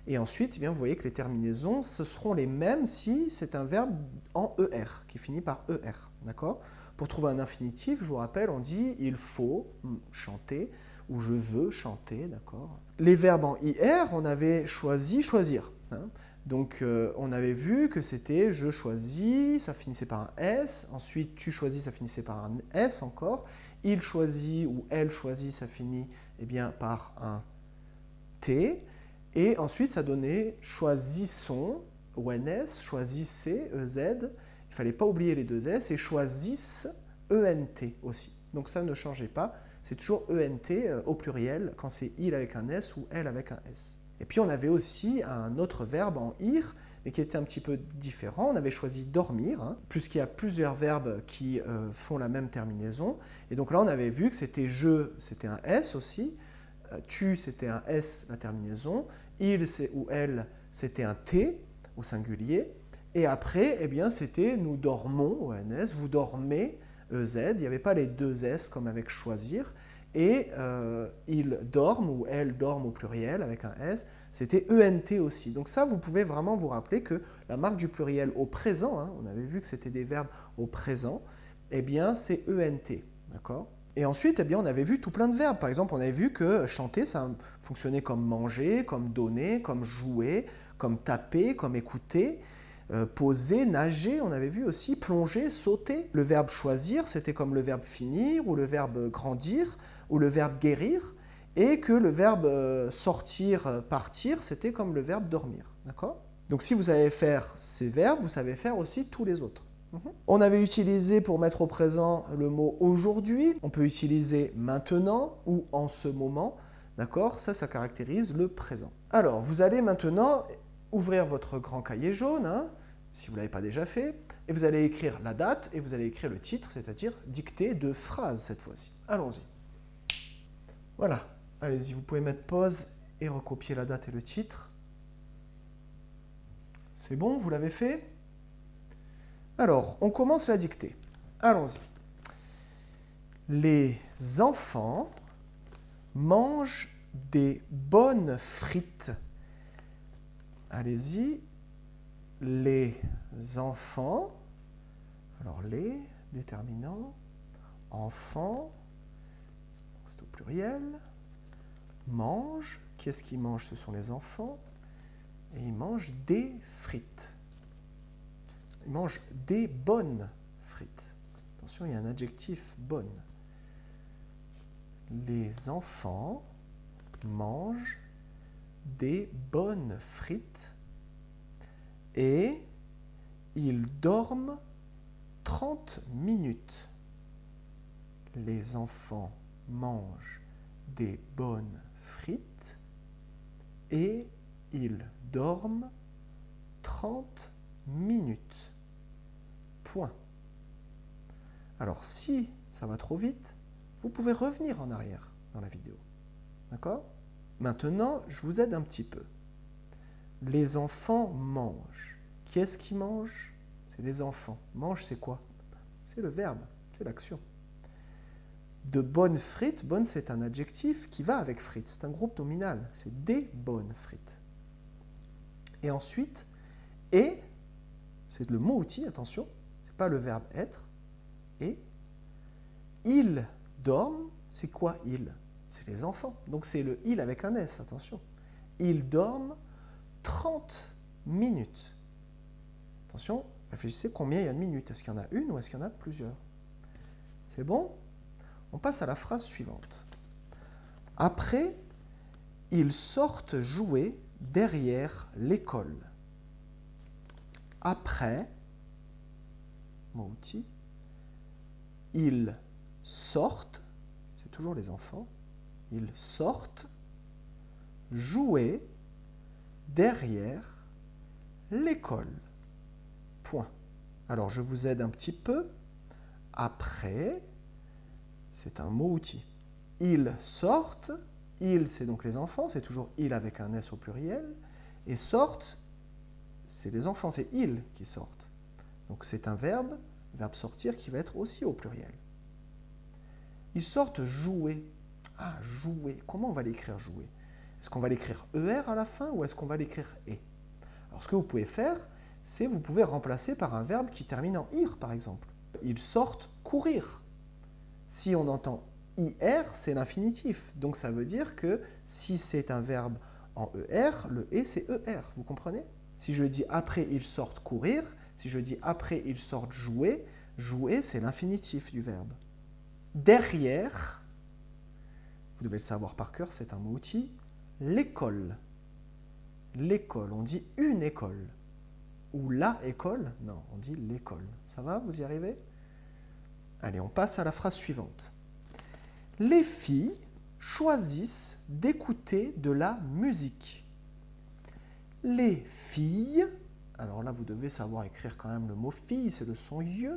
Et ensuite, eh bien, vous voyez que les terminaisons, ce seront les mêmes si c'est un verbe en ER, qui finit par ER, d'accord? Pour trouver un infinitif, je vous rappelle, on dit « il faut chanter » ou « je veux chanter », d'accord? Les verbes en IR, on avait choisi « choisir ». Hein. Donc, on avait vu que c'était « je choisis », ça finissait par un S, ensuite « tu choisis », ça finissait par un S encore, il choisit ou elle choisit, ça finit eh bien, par un T. Et ensuite, ça donnait choisissons, ONS, choisissez, EZ. Il ne fallait pas oublier les deux S. Et choisissent, ENT aussi. Donc ça ne changeait pas, c'est toujours ENT au pluriel quand c'est il avec un S ou elle avec un S. Et puis on avait aussi un autre verbe en ir, mais qui était un petit peu différent. On avait choisi dormir, puisqu'il y a plusieurs verbes qui font la même terminaison. Et donc là on avait vu que c'était je, c'était un S aussi, tu c'était un S la terminaison, il ou elle c'était un T au singulier, et après eh bien c'était nous dormons, ONS, vous dormez, EZ, il n'y avait pas les deux S comme avec choisir, et ils dorment ou elles dorment au pluriel avec un S, c'était ENT aussi. Donc ça, vous pouvez vraiment vous rappeler que la marque du pluriel au présent, on avait vu que c'était des verbes au présent, eh bien c'est ENT, d'accord ? Et ensuite, eh bien, on avait vu tout plein de verbes. Par exemple, on avait vu que chanter, ça fonctionnait comme manger, comme donner, comme jouer, comme taper, comme écouter. Poser, nager, on avait vu aussi plonger, sauter. Le verbe choisir, c'était comme le verbe finir, ou le verbe grandir, ou le verbe guérir, et que le verbe sortir, partir, c'était comme le verbe dormir. D'accord ? Donc si vous savez faire ces verbes, vous savez faire aussi tous les autres. On avait utilisé pour mettre au présent le mot aujourd'hui, on peut utiliser maintenant ou en ce moment, d'accord ? Ça caractérise le présent. Alors, vous allez maintenant ouvrir votre grand cahier jaune, si vous ne l'avez pas déjà fait, et vous allez écrire la date et vous allez écrire le titre, c'est-à-dire dictée de phrases cette fois-ci. Allons-y. Voilà, allez-y, vous pouvez mettre pause et recopier la date et le titre. C'est bon, vous l'avez fait ? Alors, on commence la dictée. Allons-y. Les enfants mangent des bonnes frites. Allez-y. Les enfants, alors les, déterminant, enfants, c'est au pluriel, mangent, qu'est-ce qu'ils mangent? Ce sont les enfants, et ils mangent des frites. Ils mangent des bonnes frites. Attention, il y a un adjectif bonne. Les enfants mangent des bonnes frites et ils dorment 30 minutes. Les enfants mangent des bonnes frites et ils dorment 30 minutes. Point. Alors si ça va trop vite, vous pouvez revenir en arrière dans la vidéo. D'accord ? Maintenant, je vous aide un petit peu. Les enfants mangent. Qui est-ce qui mange? C'est les enfants. Mange, c'est quoi? C'est le verbe, c'est l'action. De bonnes frites, bonne c'est un adjectif qui va avec frites, c'est un groupe nominal, c'est des bonnes frites. Et ensuite, et, c'est le mot outil, attention, c'est pas le verbe être, et, ils dorment, c'est quoi ils? C'est les enfants, donc c'est le il avec un S, attention. Ils dorment 30 minutes. Attention, réfléchissez combien il y a de minutes, est-ce qu'il y en a une ou est-ce qu'il y en a plusieurs? C'est bon? On passe à la phrase suivante. Après, ils sortent jouer derrière l'école. Après, mot outil, ils sortent, c'est toujours les enfants, ils sortent jouer derrière l'école. Point. Alors, je vous aide un petit peu. Après, c'est un mot outil. Ils sortent, ils, c'est donc les enfants, c'est toujours ils avec un S au pluriel, et sortent, c'est les enfants, c'est ils qui sortent. Donc c'est un verbe sortir qui va être aussi au pluriel. Ils sortent jouer. Ah, jouer. Comment on va l'écrire jouer? Est-ce qu'on va l'écrire ER à la fin ou est-ce qu'on va l'écrire E? Alors ce que vous pouvez faire, c'est vous pouvez remplacer par un verbe qui termine en IR par exemple. Ils sortent courir. Si on entend IR, c'est l'infinitif. Donc ça veut dire que si c'est un verbe en ER, le E c'est ER. Vous comprenez? Si je dis après ils sortent courir, si je dis après ils sortent jouer, jouer c'est l'infinitif du verbe. Derrière, vous devez le savoir par cœur, c'est un mot outil, l'école. L'école, on dit une école. Ou la école, non, on dit l'école. Ça va, vous y arrivez? Allez, on passe à la phrase suivante. Les filles choisissent d'écouter de la musique. Les filles, alors là vous devez savoir écrire quand même le mot fille, c'est le son ye.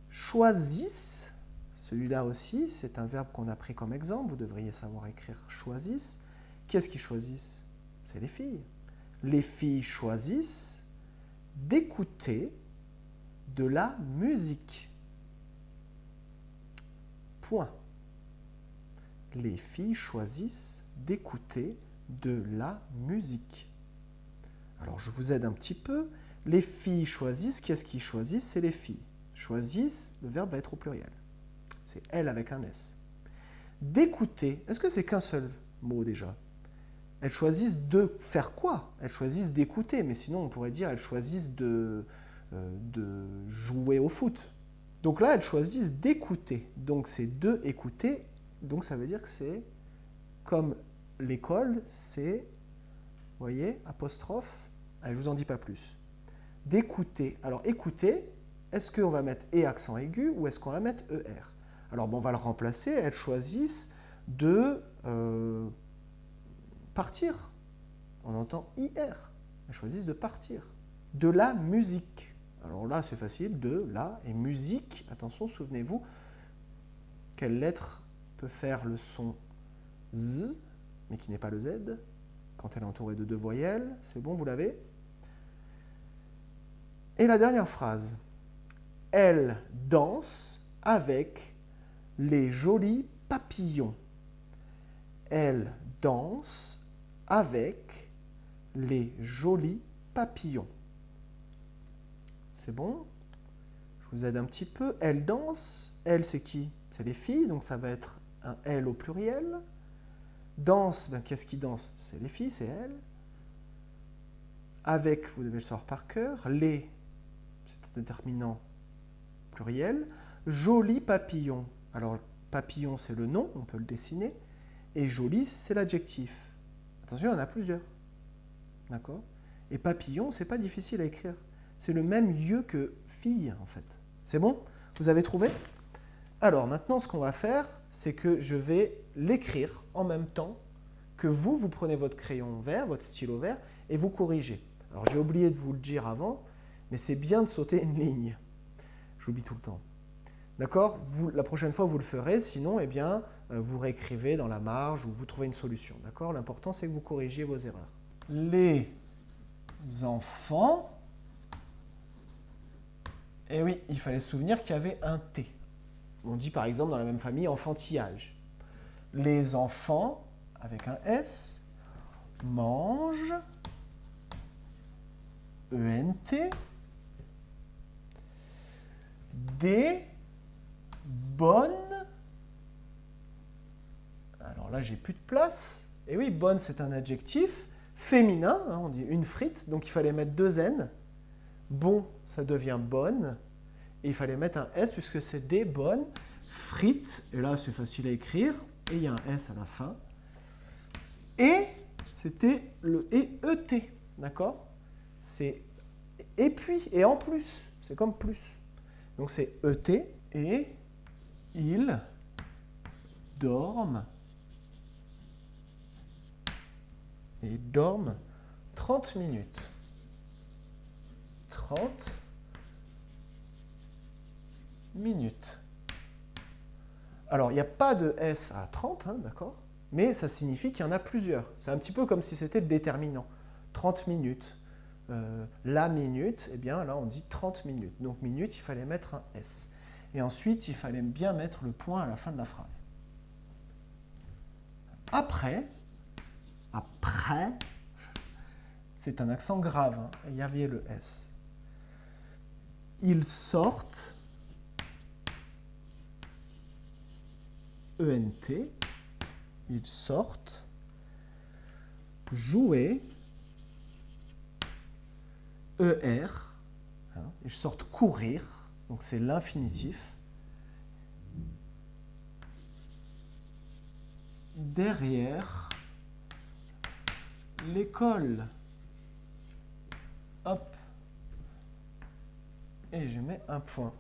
Choisissent, celui-là aussi, c'est un verbe qu'on a pris comme exemple, vous devriez savoir écrire choisissent. Qu'est-ce qu'ils choisissent? C'est les filles. Les filles choisissent d'écouter de la musique. Point. Les filles choisissent d'écouter de la musique. Alors je vous aide un petit peu. Les filles choisissent, qu'est-ce qu'ils choisissent? C'est les filles. Choisissent, le verbe va être au pluriel. C'est elles avec un S. D'écouter, est-ce que c'est qu'un seul mot déjà? Elles choisissent de faire quoi? Elles choisissent d'écouter, mais sinon on pourrait dire elles choisissent de jouer au foot. Donc là, elles choisissent d'écouter. Donc c'est de écouter, donc ça veut dire que c'est comme l'école, c'est, vous voyez, apostrophe, allez, je ne vous en dis pas plus. D'écouter. Alors écouter, est-ce qu'on va mettre et accent aigu ou est-ce qu'on va mettre ER? Alors bon, on va le remplacer, elles choisissent de partir. On entend IR. Elles choisissent de partir. De la musique. Alors là, c'est facile, de, la, et musique. Attention, souvenez-vous, quelle lettre peut faire le son Z, mais qui n'est pas le Z, quand elle est entourée de deux voyelles? C'est bon, vous l'avez? Et la dernière phrase. Elle danse avec les jolis papillons. Elle danse avec les jolis papillons. C'est bon? Je vous aide un petit peu. Elle danse. Elle, c'est qui? C'est les filles, donc ça va être un elle au pluriel. Danse, ben, qu'est-ce qui danse? C'est les filles, c'est elles. Avec, vous devez le savoir par cœur. Les, c'est un déterminant pluriel. Joli papillon. Alors, papillon, c'est le nom, on peut le dessiner. Et joli, c'est l'adjectif. Attention, il y en a plusieurs. D'accord? Et papillon, c'est pas difficile à écrire. C'est le même lieu que fille, en fait. C'est bon? Vous avez trouvé? Alors, maintenant, ce qu'on va faire, c'est que je vais l'écrire en même temps que vous prenez votre crayon vert, votre stylo vert, et vous corrigez. Alors, j'ai oublié de vous le dire avant, mais c'est bien de sauter une ligne. J'oublie tout le temps. D'accord? La prochaine fois, vous le ferez. Sinon, eh bien, vous réécrivez dans la marge ou vous trouvez une solution. D'accord? L'important, c'est que vous corrigiez vos erreurs. Les enfants... Eh oui, il fallait se souvenir qu'il y avait un T. On dit par exemple dans la même famille enfantillage. Les enfants, avec un S, mangent, ENT, des bonnes. Alors là, j'ai plus de place. Et oui, bonne, c'est un adjectif féminin, hein, on dit une frite, donc il fallait mettre deux N. Bon, ça devient bonne. Et il fallait mettre un S puisque c'est des bonnes frites. Et là, c'est facile à écrire. Et il y a un S à la fin. Et c'était le ET. D'accord? C'est et puis, et en plus. C'est comme plus. Donc c'est ET. Et ils dorment. Et ils dorment 30 minutes. 30 minutes. Alors, il n'y a pas de S à 30, hein, d'accord? Mais ça signifie qu'il y en a plusieurs. C'est un petit peu comme si c'était le déterminant. 30 minutes. La minute, eh bien là, on dit 30 minutes. Donc, minute, il fallait mettre un S. Et ensuite, il fallait bien mettre le point à la fin de la phrase. Après, c'est un accent grave, hein, il y avait le S. Ils sortent, ENT, ils sortent, jouer, ER, hein, ils sortent courir, donc c'est l'infinitif. Derrière l'école. Hop. Et je mets un point.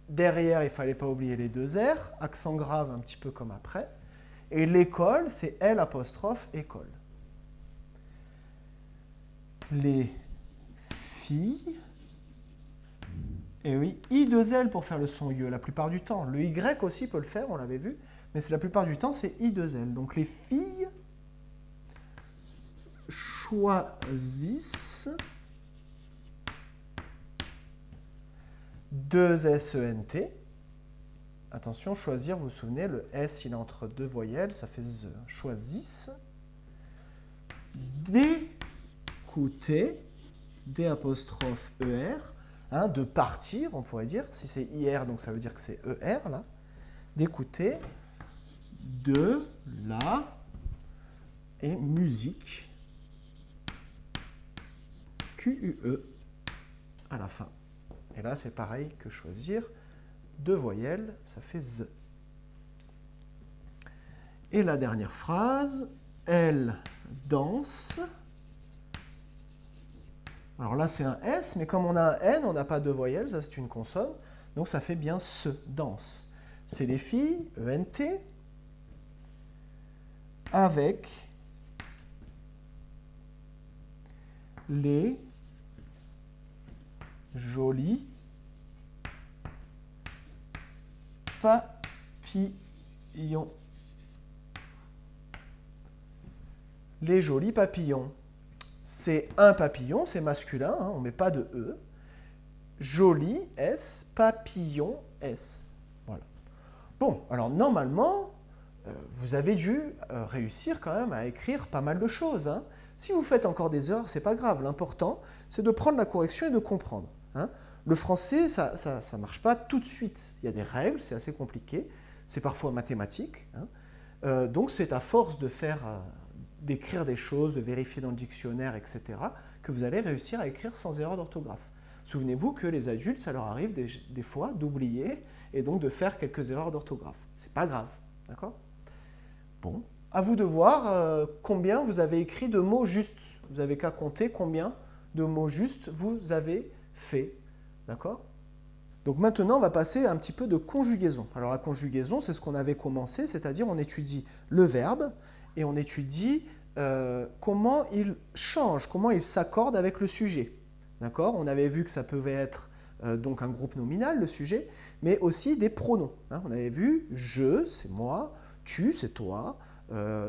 derrière, il ne fallait pas oublier les deux R, accent grave un petit peu comme après. Et l'école, c'est L apostrophe école. Les filles, et oui, I2L pour faire le son IE la plupart du temps. Le Y aussi peut le faire, on l'avait vu, mais la plupart du temps, c'est I2L. Donc les filles choisissent 2 SENT. Attention, choisir, vous vous souvenez, le S, il est entre deux voyelles, ça fait Z. Choisissent d'écouter, D apostrophe ER, hein, de partir, on pourrait dire. Si c'est IR, donc ça veut dire que c'est ER, là. D'écouter de la et musique, QUE, à la fin. Et là, c'est pareil que choisir. Deux voyelles, ça fait Z. Et la dernière phrase, elle danse. Alors là, c'est un S, mais comme on a un N, on n'a pas deux voyelles, ça c'est une consonne, donc ça fait bien se, danse. C'est les filles, ENT, avec les jolis papillons. Les jolis papillons. C'est un papillon, c'est masculin, hein, on ne met pas de E. Joli, S, papillon, S. Voilà. Bon, alors normalement, vous avez dû réussir quand même à écrire pas mal de choses. Hein. Si vous faites encore des erreurs, c'est pas grave. L'important, c'est de prendre la correction et de comprendre. Hein. Le français, ça ne marche pas tout de suite. Il y a des règles, c'est assez compliqué. C'est parfois mathématique. Hein. Donc c'est à force de d'écrire des choses, de vérifier dans le dictionnaire, etc., que vous allez réussir à écrire sans erreur d'orthographe. Souvenez-vous que les adultes, ça leur arrive des fois d'oublier et donc de faire quelques erreurs d'orthographe. C'est pas grave, d'accord? Bon, à vous de voir combien vous avez écrit de mots justes. Vous avez qu'à compter combien de mots justes vous avez fait, d'accord? Donc maintenant, on va passer à un petit peu de conjugaison. Alors la conjugaison, c'est ce qu'on avait commencé, c'est-à-dire on étudie le verbe et on étudie comment il change, comment il s'accorde avec le sujet. D'accord? On avait vu que ça pouvait être donc un groupe nominal, le sujet, mais aussi des pronoms. Hein? On avait vu je, c'est moi, tu, c'est toi,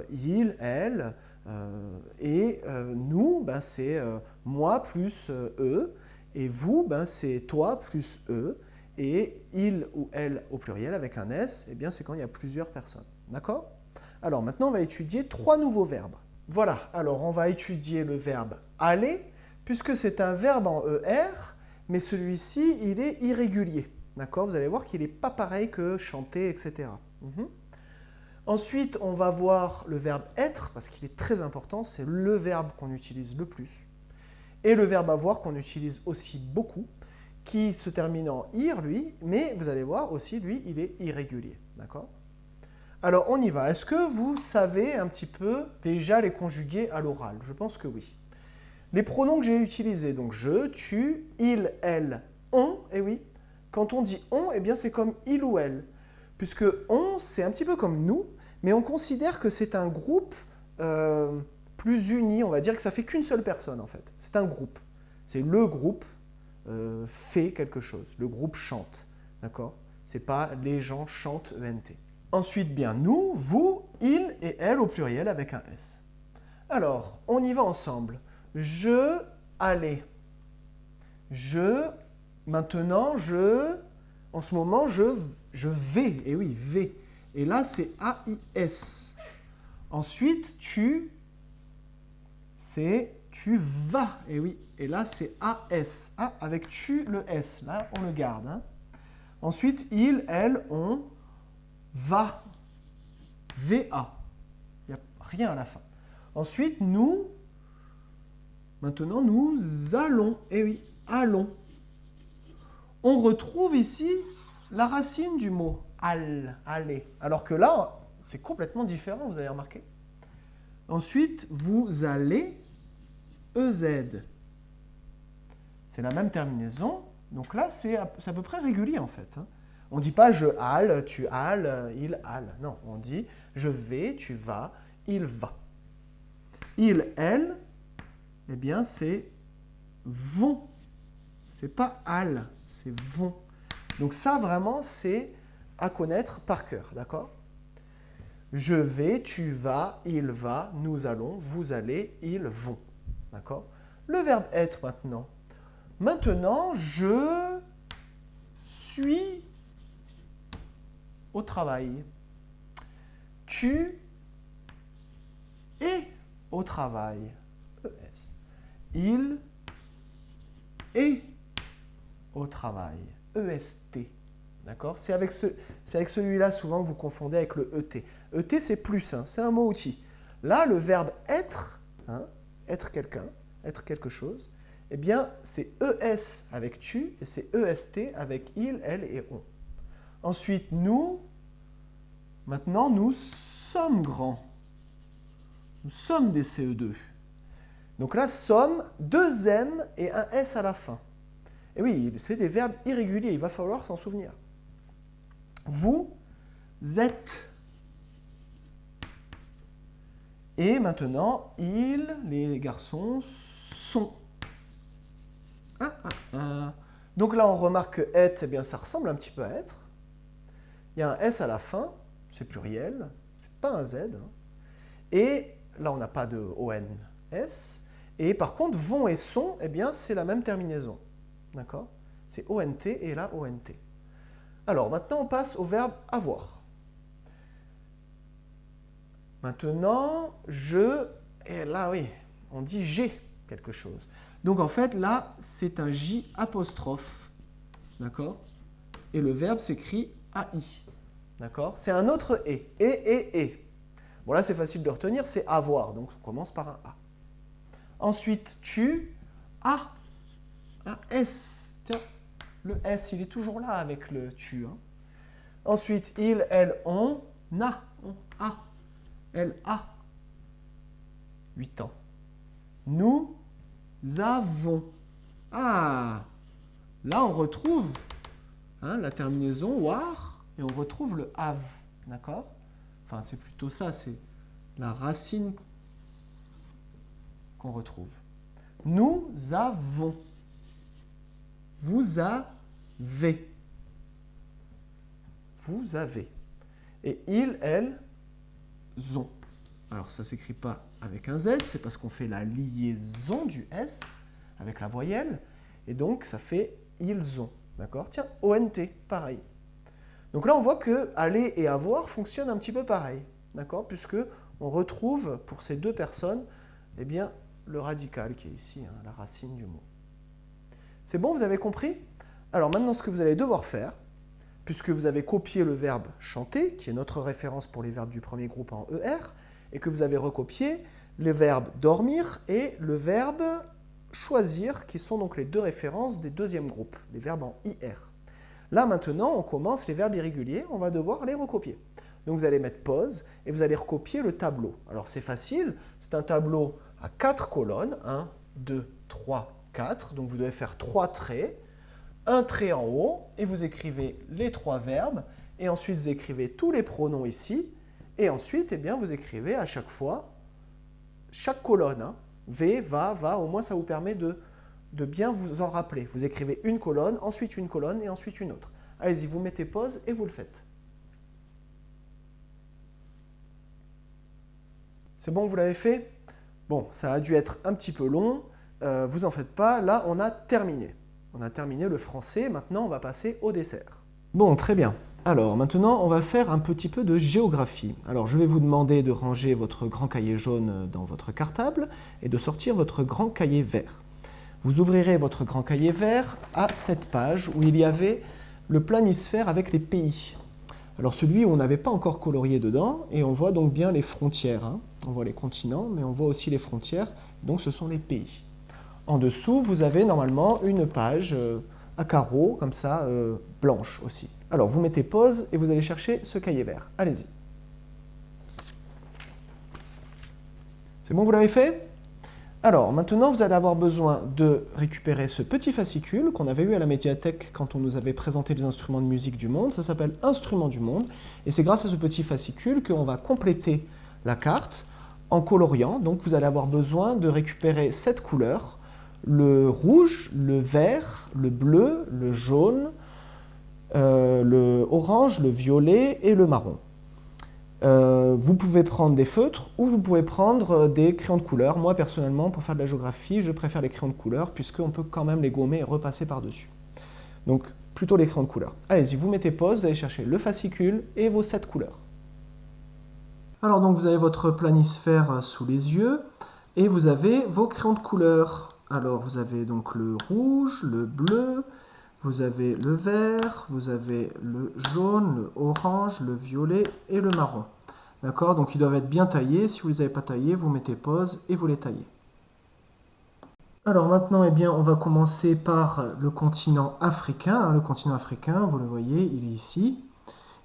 il, elle, et nous, ben, c'est moi plus eux, et vous, ben, c'est toi plus eux, et il ou elle au pluriel avec un S, eh bien, c'est quand il y a plusieurs personnes. D'accord? Alors maintenant, on va étudier 3 nouveaux verbes. Voilà, alors on va étudier le verbe aller, puisque c'est un verbe en ER, mais celui-ci, il est irrégulier. D'accord? Vous allez voir qu'il n'est pas pareil que chanter, etc. Ensuite, on va voir le verbe être, parce qu'il est très important, c'est le verbe qu'on utilise le plus. Et le verbe avoir qu'on utilise aussi beaucoup, qui se termine en ir, lui, mais vous allez voir aussi, lui, il est irrégulier. D'accord? Alors, on y va. Est-ce que vous savez un petit peu déjà les conjuguer à l'oral? Je pense que oui. Les pronoms que j'ai utilisés, donc je, tu, il, elle, on, et oui, quand on dit on, eh bien c'est comme il ou elle, puisque on, c'est un petit peu comme nous, mais on considère que c'est un groupe plus uni, on va dire que ça fait qu'une seule personne en fait. C'est un groupe. C'est le groupe fait quelque chose. Le groupe chante, d'accord? C'est pas les gens chantent ENT. Ensuite, bien nous, vous, il et elle au pluriel avec un S. Alors, on y va ensemble. Je, allais. Je, maintenant, en ce moment, je vais. Et oui, vais. Et là, c'est A-I-S. Ensuite, c'est tu vas. Et oui, et là, c'est A-S. Ah, avec tu, le S. Là, on le garde. Hein. Ensuite, il, elle, on va. V-A. Il n'y a rien à la fin. Ensuite, nous, maintenant, nous allons. Eh oui, allons. On retrouve ici la racine du mot aller. Alors que là, c'est complètement différent, vous avez remarqué. Ensuite, vous allez, EZ. C'est la même terminaison. Donc là, c'est à peu près régulier en fait. Hein. On ne dit pas je halle, tu halles, il halle. Non, on dit je vais, tu vas, il va. Il, elle, eh bien c'est vont. C'est pas halle, c'est vont. Donc ça vraiment c'est à connaître par cœur, d'accord? Je vais, tu vas, il va, nous allons, vous allez, ils vont. D'accord? Le verbe être maintenant. Maintenant, je suis au travail. Tu es au travail. ES. Il est au travail. EST. D'accord? C'est avec celui-là souvent que vous confondez avec le ET. ET, c'est plus, hein, c'est un mot outil. Là, le verbe être, hein, être quelqu'un, être quelque chose, eh bien, c'est ES avec tu et c'est EST avec il, elle et on. Ensuite, nous, maintenant, nous sommes grands. Nous sommes des CE2. Donc là, sommes, deux M et un S à la fin. Et oui, c'est des verbes irréguliers, il va falloir s'en souvenir. Vous êtes. Et maintenant, ils, les garçons, sont. Donc là, on remarque que être, eh bien, ça ressemble un petit peu à être. Il y a un S à la fin, c'est pluriel, c'est pas un Z. Hein. Et là, on n'a pas de ONS. Et par contre, vont et sont, eh bien, c'est la même terminaison. D'accord? C'est ONT et là, ONT. Alors, maintenant, on passe au verbe avoir. Maintenant, je, et là, oui, on dit j'ai quelque chose. Donc, en fait, là, c'est un J apostrophe. D'accord? Et le verbe s'écrit AI. D'accord? C'est un autre et. Et. Bon, là, c'est facile de retenir, c'est avoir. Donc, on commence par un A. Ensuite, tu as un S. Tiens, le S, il est toujours là avec le tu. Hein. Ensuite, il, elle, on a. On a. Elle a 8 ans. Nous avons. Ah, là, on retrouve hein, la terminaison war et on retrouve le have. D'accord? Enfin, c'est plutôt ça, c'est la racine qu'on retrouve. Nous avons. Vous avez. Vous avez. Et ils, elles, ont. Alors, ça ne s'écrit pas avec un Z, c'est parce qu'on fait la liaison du S avec la voyelle. Et donc, ça fait ils ont. D'accord? Tiens, ONT, pareil. Donc là, on voit que aller et avoir fonctionnent un petit peu pareil. D'accord? Puisque on retrouve pour ces deux personnes, eh bien, le radical qui est ici, hein, la racine du mot. C'est bon, vous avez compris? Alors maintenant, ce que vous allez devoir faire, puisque vous avez copié le verbe chanter, qui est notre référence pour les verbes du premier groupe en ER, et que vous avez recopié les verbes dormir et le verbe choisir, qui sont donc les deux références des deuxièmes groupes, les verbes en IR. Là maintenant, on commence les verbes irréguliers, on va devoir les recopier. Donc vous allez mettre pause et vous allez recopier le tableau. Alors c'est facile, c'est un tableau à 4 colonnes, 1, 2, 3, 4, donc vous devez faire 3 traits, un trait en haut, et vous écrivez les 3 verbes, et ensuite vous écrivez tous les pronoms ici, et ensuite eh bien, vous écrivez à chaque fois, chaque colonne, hein, V, va, au moins ça vous permet de bien vous en rappeler. Vous écrivez une colonne, ensuite une colonne, et ensuite une autre. Allez-y, vous mettez pause et vous le faites. C'est bon, vous l'avez fait? Bon, ça a dû être un petit peu long, vous en faites pas, là on a terminé. On a terminé le français, maintenant on va passer au dessert. Bon, très bien. Alors maintenant on va faire un petit peu de géographie. Alors je vais vous demander de ranger votre grand cahier jaune dans votre cartable et de sortir votre grand cahier vert. Vous ouvrirez votre grand cahier vert à cette page où il y avait le planisphère avec les pays. Alors celui où on n'avait pas encore colorié dedans, et on voit donc bien les frontières. Hein. On voit les continents, mais on voit aussi les frontières, donc ce sont les pays. En dessous, vous avez normalement une page à carreaux, comme ça, blanche aussi. Alors vous mettez pause et vous allez chercher ce cahier vert. Allez-y. C'est bon, vous l'avez fait? Alors, maintenant, vous allez avoir besoin de récupérer ce petit fascicule qu'on avait eu à la médiathèque quand on nous avait présenté les instruments de musique du monde. Ça s'appelle Instruments du monde. Et c'est grâce à ce petit fascicule qu'on va compléter la carte en coloriant. Donc, vous allez avoir besoin de récupérer 7 couleurs. Le rouge, le vert, le bleu, le jaune, le orange, le violet et le marron. Vous pouvez prendre des feutres ou vous pouvez prendre des crayons de couleur. Moi, personnellement, pour faire de la géographie, je préfère les crayons de couleur puisqu'on peut quand même les gommer et repasser par-dessus. Donc, plutôt les crayons de couleur. Allez-y, vous mettez pause, vous allez chercher le fascicule et vos 7 couleurs. Alors, donc, vous avez votre planisphère sous les yeux et vous avez vos crayons de couleur. Alors, vous avez donc le rouge, le bleu, vous avez le vert, vous avez le jaune, le orange, le violet et le marron. D'accord? Donc ils doivent être bien taillés. Si vous ne les avez pas taillés, vous mettez pause et vous les taillez. Alors maintenant, eh bien, on va commencer par le continent africain. Le continent africain, vous le voyez, il est ici.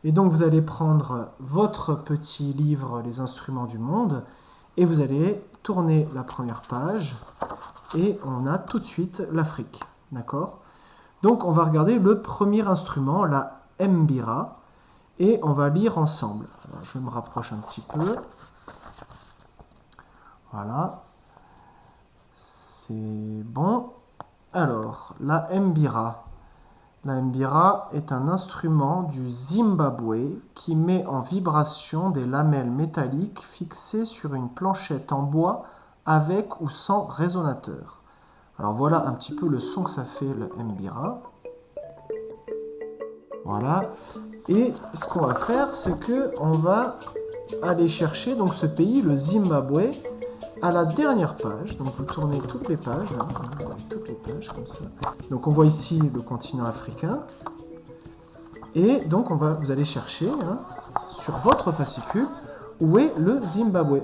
Et donc vous allez prendre votre petit livre, Les instruments du monde, et vous allez tourner la première page. Et on a tout de suite l'Afrique. D'accord? Donc on va regarder le premier instrument, la mbira, et on va lire ensemble. Alors, je me rapproche un petit peu. Voilà. C'est bon. Alors, la mbira. La mbira est un instrument du Zimbabwe qui met en vibration des lamelles métalliques fixées sur une planchette en bois avec ou sans résonateur. Alors voilà un petit peu le son que ça fait le mbira. Voilà. Et ce qu'on va faire, c'est que on va aller chercher donc ce pays, le Zimbabwe, à la dernière page. Donc vous tournez toutes les pages, hein, vous avez toutes les pages comme ça. Donc on voit ici le continent africain. Et donc vous allez chercher hein, sur votre fascicule où est le Zimbabwe.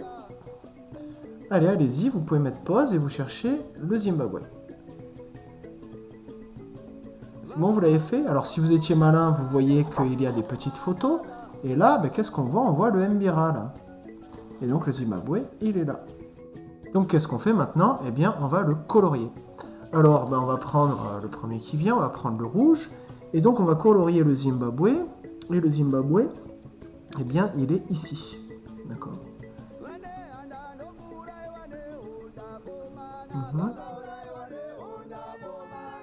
Allez, allez-y, vous pouvez mettre pause et vous cherchez le Zimbabwe. C'est bon, vous l'avez fait? Alors si vous étiez malin, vous voyez qu'il y a des petites photos. Et là, ben, qu'est-ce qu'on voit? On voit le mbira là. Et donc le Zimbabwe, il est là. Donc qu'est-ce qu'on fait maintenant? Eh bien, on va le colorier. Alors, ben, on va prendre le premier qui vient, on va prendre le rouge. Et donc on va colorier le Zimbabwe. Et le Zimbabwe, eh bien, il est ici. D'accord.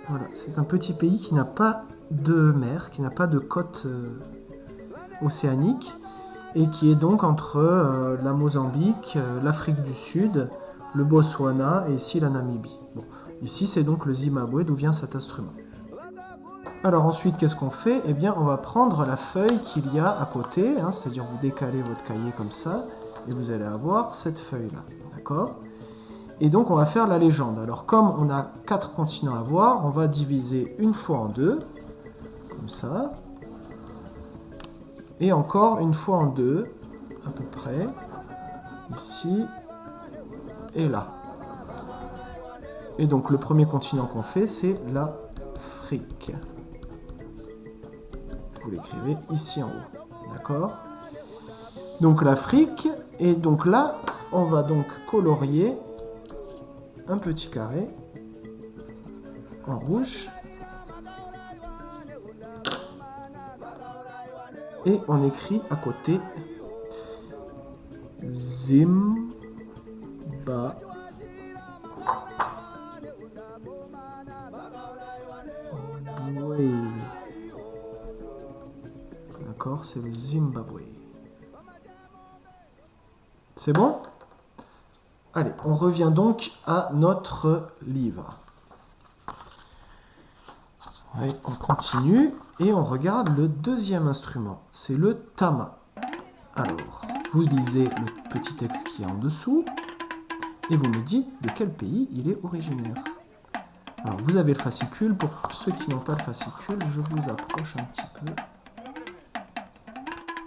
Voilà, c'est un petit pays qui n'a pas de mer, qui n'a pas de côte océanique et qui est donc entre la Mozambique, l'Afrique du Sud, le Botswana et ici la Namibie. Bon, ici c'est donc le Zimbabwe d'où vient cet instrument. Alors ensuite, qu'est-ce qu'on fait? Eh bien, on va prendre la feuille qu'il y a à côté, hein, c'est-à-dire vous décalez votre cahier comme ça et vous allez avoir cette feuille-là, d'accord? Et donc on va faire la légende. Alors comme on a 4 continents à voir, on va diviser une fois en deux, comme ça. Et encore une fois en deux, à peu près, ici et là. Et donc le premier continent qu'on fait, c'est l'Afrique. Vous l'écrivez ici en haut, d'accord? Donc l'Afrique, et donc là, on va donc colorier un petit carré en rouge et on écrit à côté Zimbabwe. D'accord, c'est le Zimbabwe. C'est bon? Allez, on revient donc à notre livre. Allez, on continue et on regarde le deuxième instrument. C'est le tama. Alors, vous lisez le petit texte qui est en dessous et vous me dites de quel pays il est originaire. Alors, vous avez le fascicule. Pour ceux qui n'ont pas le fascicule, je vous approche un petit peu.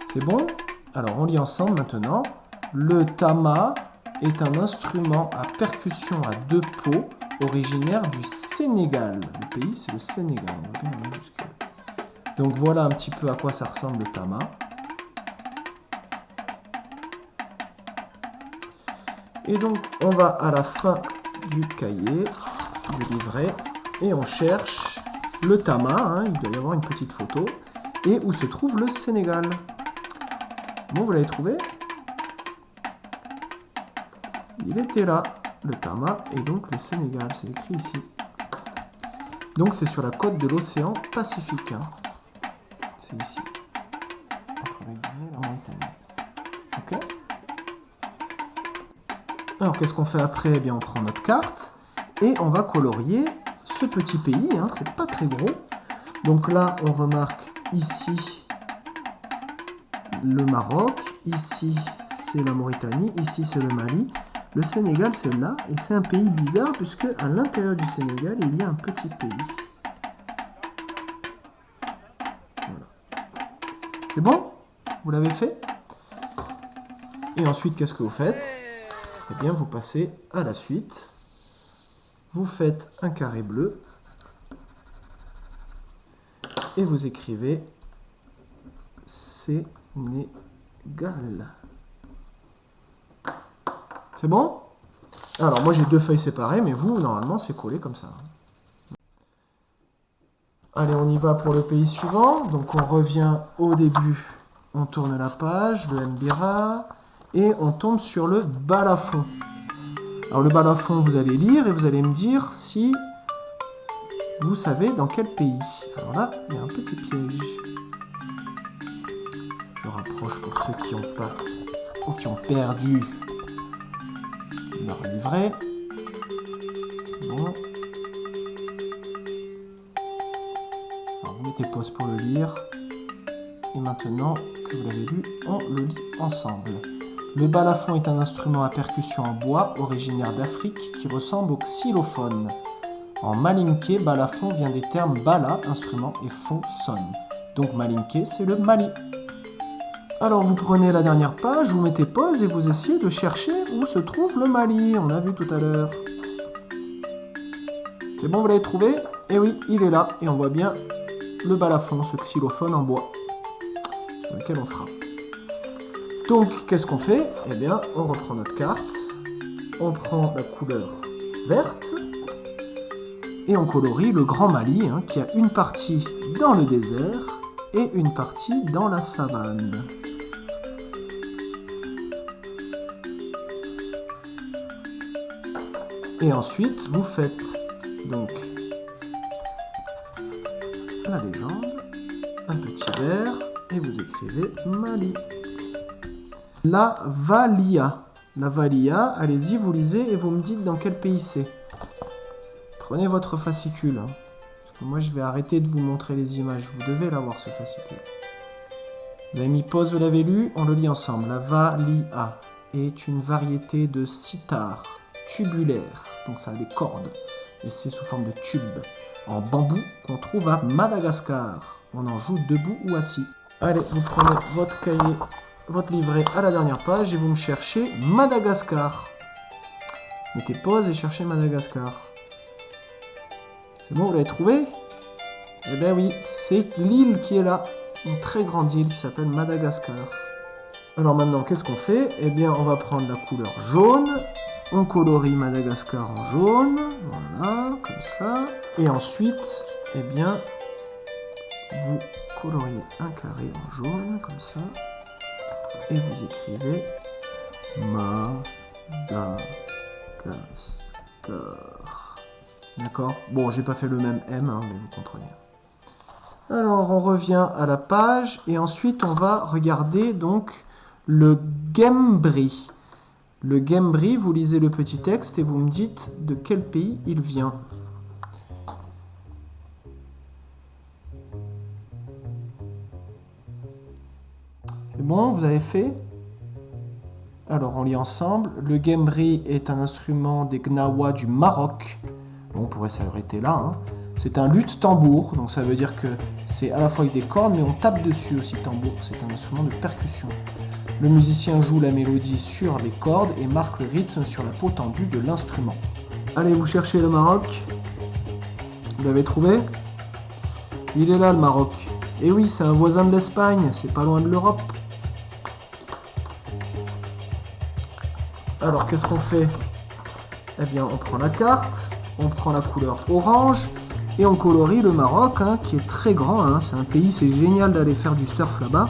C'est bon? Alors, on lit ensemble maintenant. Le tama est un instrument à percussion à 2 peaux originaire du Sénégal. Le pays, c'est le Sénégal. On voit bien la majuscule. Donc voilà un petit peu à quoi ça ressemble le tama. Et donc on va à la fin du cahier, du livret, et on cherche le Tama, hein, il doit y avoir une petite photo, et où se trouve le Sénégal. Bon, vous l'avez trouvé? Il était là, le Tama, et donc le Sénégal, c'est écrit ici. Donc c'est sur la côte de l'océan Pacifique. Hein. C'est ici. Entre la Guinée et la Mauritanie. Ok. Alors qu'est-ce qu'on fait après? Eh bien on prend notre carte et on va colorier ce petit pays. Hein. C'est pas très gros. Donc là on remarque ici le Maroc. Ici c'est la Mauritanie. Ici c'est le Mali. Le Sénégal, c'est là, et c'est un pays bizarre, puisque à l'intérieur du Sénégal, il y a un petit pays. Voilà. C'est bon? Vous l'avez fait? Et ensuite, qu'est-ce que vous faites? Eh bien, vous passez à la suite. Vous faites un carré bleu, et vous écrivez Sénégal. C'est bon? Alors moi j'ai deux feuilles séparées, mais vous, normalement, c'est collé comme ça. Allez, on y va pour le pays suivant. Donc on revient au début, on tourne la page, le Mbira, et on tombe sur le balafon. Alors le balafon, vous allez lire et vous allez me dire si vous savez dans quel pays. Alors là, il y a un petit piège. Je rapproche pour ceux qui n'ont pas ou qui ont perdu leur livret. C'est bon. Alors vous mettez pause pour le lire. Et maintenant que vous l'avez lu, on le lit ensemble. Le balafon est un instrument à percussion en bois originaire d'Afrique qui ressemble au xylophone. En malinké, balafon vient des termes bala, instrument, et fon, sonne. Donc malinké, c'est le Mali. Alors vous prenez la dernière page, vous mettez pause et vous essayez de chercher où se trouve le Mali. On l'a vu tout à l'heure. C'est bon, vous l'avez trouvé? Eh oui, il est là. Et on voit bien le balafon, ce xylophone en bois, sur lequel on frappe. Donc, qu'est-ce qu'on fait? Eh bien, on reprend notre carte. On prend la couleur verte. Et on colorie le Grand Mali, hein, qui a une partie dans le désert et une partie dans la savane. Et ensuite, vous faites donc la légende, un petit verre, et vous écrivez Mali. La Valia. La Valia, allez-y, vous lisez et vous me dites dans quel pays c'est. Prenez votre fascicule. Hein, parce que moi, je vais arrêter de vous montrer les images. Vous devez l'avoir, ce fascicule. Vous avez mis pause, vous l'avez lu, on le lit ensemble. La Valia est une variété de sitar tubulaire, donc ça a des cordes, et c'est sous forme de tube, en bambou qu'on trouve à Madagascar. On en joue debout ou assis. Allez, vous prenez votre cahier, votre livret à la dernière page et vous me cherchez Madagascar. Mettez pause et cherchez Madagascar. C'est bon, vous l'avez trouvé? Eh bien oui, c'est l'île qui est là, une très grande île qui s'appelle Madagascar. Alors maintenant, qu'est-ce qu'on fait? Eh bien, on va prendre la couleur jaune. On colorie Madagascar en jaune, voilà, comme ça. Et ensuite, eh bien, vous coloriez un carré en jaune, comme ça. Et vous écrivez Madagascar. D'accord? Bon, j'ai pas fait le même M, hein, mais vous comprenez. Alors, on revient à la page, et ensuite, on va regarder donc le Guembri. Le Guembri, vous lisez le petit texte et vous me dites de quel pays il vient. C'est bon, vous avez fait? Alors, on lit ensemble. Le Guembri est un instrument des Gnawa du Maroc. Bon, on pourrait s'arrêter là. Hein. C'est un luth-tambour, donc ça veut dire que c'est à la fois avec des cordes, mais on tape dessus aussi, tambour. C'est un instrument de percussion. Le musicien joue la mélodie sur les cordes et marque le rythme sur la peau tendue de l'instrument. Allez, vous cherchez le Maroc. Vous l'avez trouvé? Il est là, le Maroc. Et oui, c'est un voisin de l'Espagne, c'est pas loin de l'Europe. Alors, qu'est-ce qu'on fait? Eh bien, on prend la carte, on prend la couleur orange et on colorie le Maroc, hein, qui est très grand. Hein. C'est un pays, c'est génial d'aller faire du surf là-bas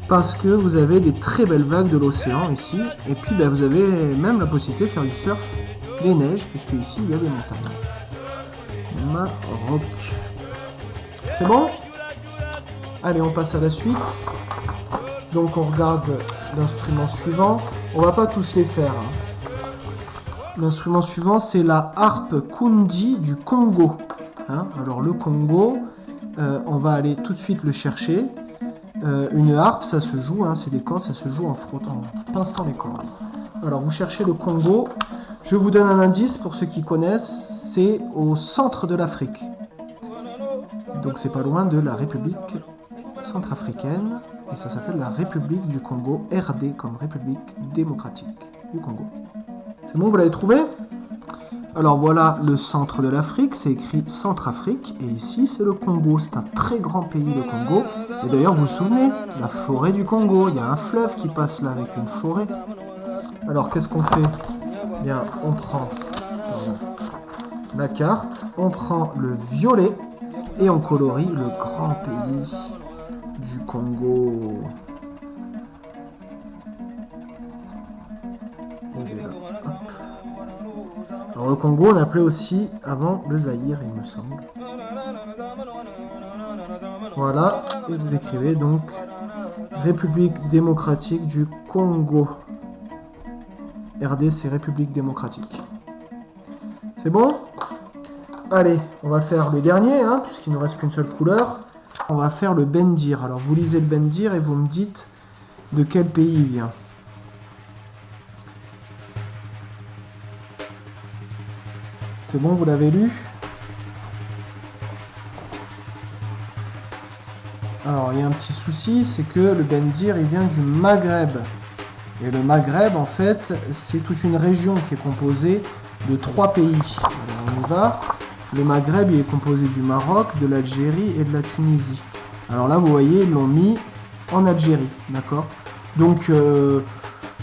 parce que vous avez des très belles vagues de l'océan ici. Et puis, ben, vous avez même la possibilité de faire du surf, les neiges, puisque ici, il y a des montagnes. Maroc. C'est bon? Allez, on passe à la suite. Donc, on regarde l'instrument suivant. On va pas tous les faire. Hein. L'instrument suivant, c'est la harpe Kundi du Congo. Hein, alors, le Congo, on va aller tout de suite le chercher. Une harpe, ça se joue, hein, c'est des cordes, ça se joue en frottant, en pinçant les cordes. Alors, vous cherchez le Congo. Je vous donne un indice pour ceux qui connaissent, c'est au centre de l'Afrique. Donc, c'est pas loin de la République centrafricaine. Et ça s'appelle la République du Congo, RD, comme République démocratique du Congo. C'est bon, vous l'avez trouvé? Alors voilà le centre de l'Afrique, c'est écrit Centrafrique, et ici c'est le Congo, c'est un très grand pays le Congo. Et d'ailleurs vous vous souvenez, la forêt du Congo, il y a un fleuve qui passe là avec une forêt. Alors qu'est-ce qu'on fait? Eh bien, on prend la carte, on prend le violet, et on colorie le grand pays du Congo. Alors le Congo, on appelait aussi avant le Zaïre, il me semble. Voilà, et vous écrivez donc République démocratique du Congo. RD, c'est République démocratique. C'est bon? Allez, on va faire le dernier, hein, puisqu'il ne nous reste qu'une seule couleur. On va faire le bendir. Alors vous lisez le bendir et vous me dites de quel pays il vient. C'est bon, vous l'avez lu? Alors, il y a un petit souci, c'est que le bendir, il vient du Maghreb. Et le Maghreb, en fait, c'est toute une région qui est composée de 3 pays. Alors, on y va. Le Maghreb, il est composé du Maroc, de l'Algérie et de la Tunisie. Alors là, vous voyez, ils l'ont mis en Algérie, d'accord? Donc,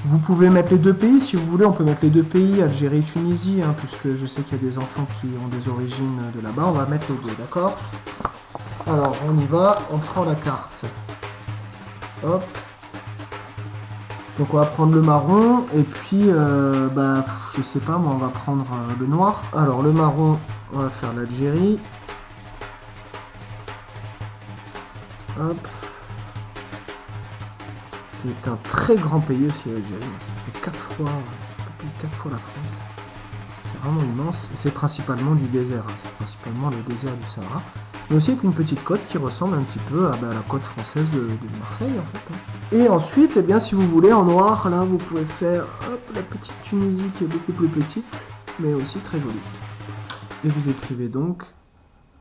vous pouvez mettre les 2 pays, si vous voulez, on peut mettre les 2 pays, Algérie et Tunisie, hein, puisque je sais qu'il y a des enfants qui ont des origines de là-bas, on va mettre les 2, d'accord? Alors, on y va, on prend la carte. Hop. Donc on va prendre le marron, et puis, je sais pas, moi on va prendre le noir. Alors le marron, on va faire l'Algérie. Hop. C'est un très grand pays aussi l'Algérie, ça fait 4 fois la France. C'est vraiment immense, c'est principalement du désert, hein. C'est principalement le désert du Sahara. Mais aussi avec une petite côte qui ressemble un petit peu à la côte française de Marseille en fait. Hein. Et ensuite, eh bien, si vous voulez, en noir, là vous pouvez faire la petite Tunisie qui est beaucoup plus petite, mais aussi très jolie. Et vous écrivez donc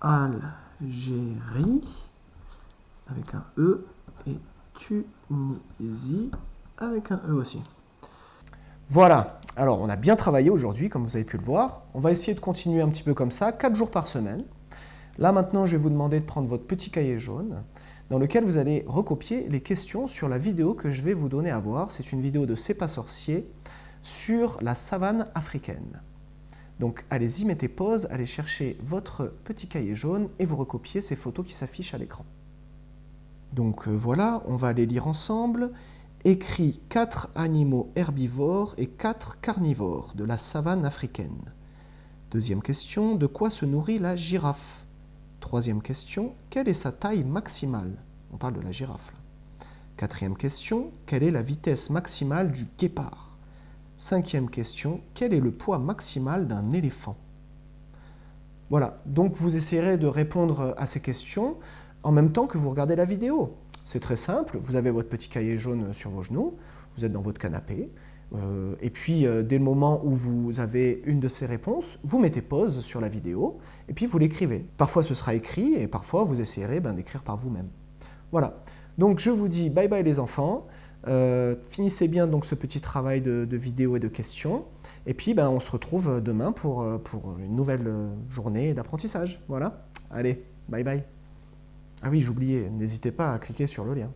Algérie avec un E et Tunisie avec un E aussi. Voilà, alors on a bien travaillé aujourd'hui, comme vous avez pu le voir. On va essayer de continuer un petit peu comme ça, 4 jours par semaine. Là maintenant, je vais vous demander de prendre votre petit cahier jaune dans lequel vous allez recopier les questions sur la vidéo que je vais vous donner à voir. C'est une vidéo de C'est pas sorcier sur la savane africaine. Donc allez-y, mettez pause, allez chercher votre petit cahier jaune et vous recopiez ces photos qui s'affichent à l'écran. Donc voilà, on va aller lire ensemble. Écrit 4 animaux herbivores et 4 carnivores de la savane africaine. Deuxième question, de quoi se nourrit la girafe? Troisième question, quelle est sa taille maximale? On parle de la girafe là. Quatrième question, quelle est la vitesse maximale du guépard? Cinquième question, quel est le poids maximal d'un éléphant? Voilà, donc vous essayerez de répondre à ces questions en même temps que vous regardez la vidéo. C'est très simple, vous avez votre petit cahier jaune sur vos genoux, vous êtes dans votre canapé, et puis dès le moment où vous avez une de ces réponses, vous mettez pause sur la vidéo, et puis vous l'écrivez. Parfois ce sera écrit, et parfois vous essayerez d'écrire par vous-même. Voilà, donc je vous dis bye bye les enfants, finissez bien donc ce petit travail de vidéo et de questions, et puis on se retrouve demain pour une nouvelle journée d'apprentissage. Voilà, allez, bye bye. Ah oui, j'oubliais, n'hésitez pas à cliquer sur le lien.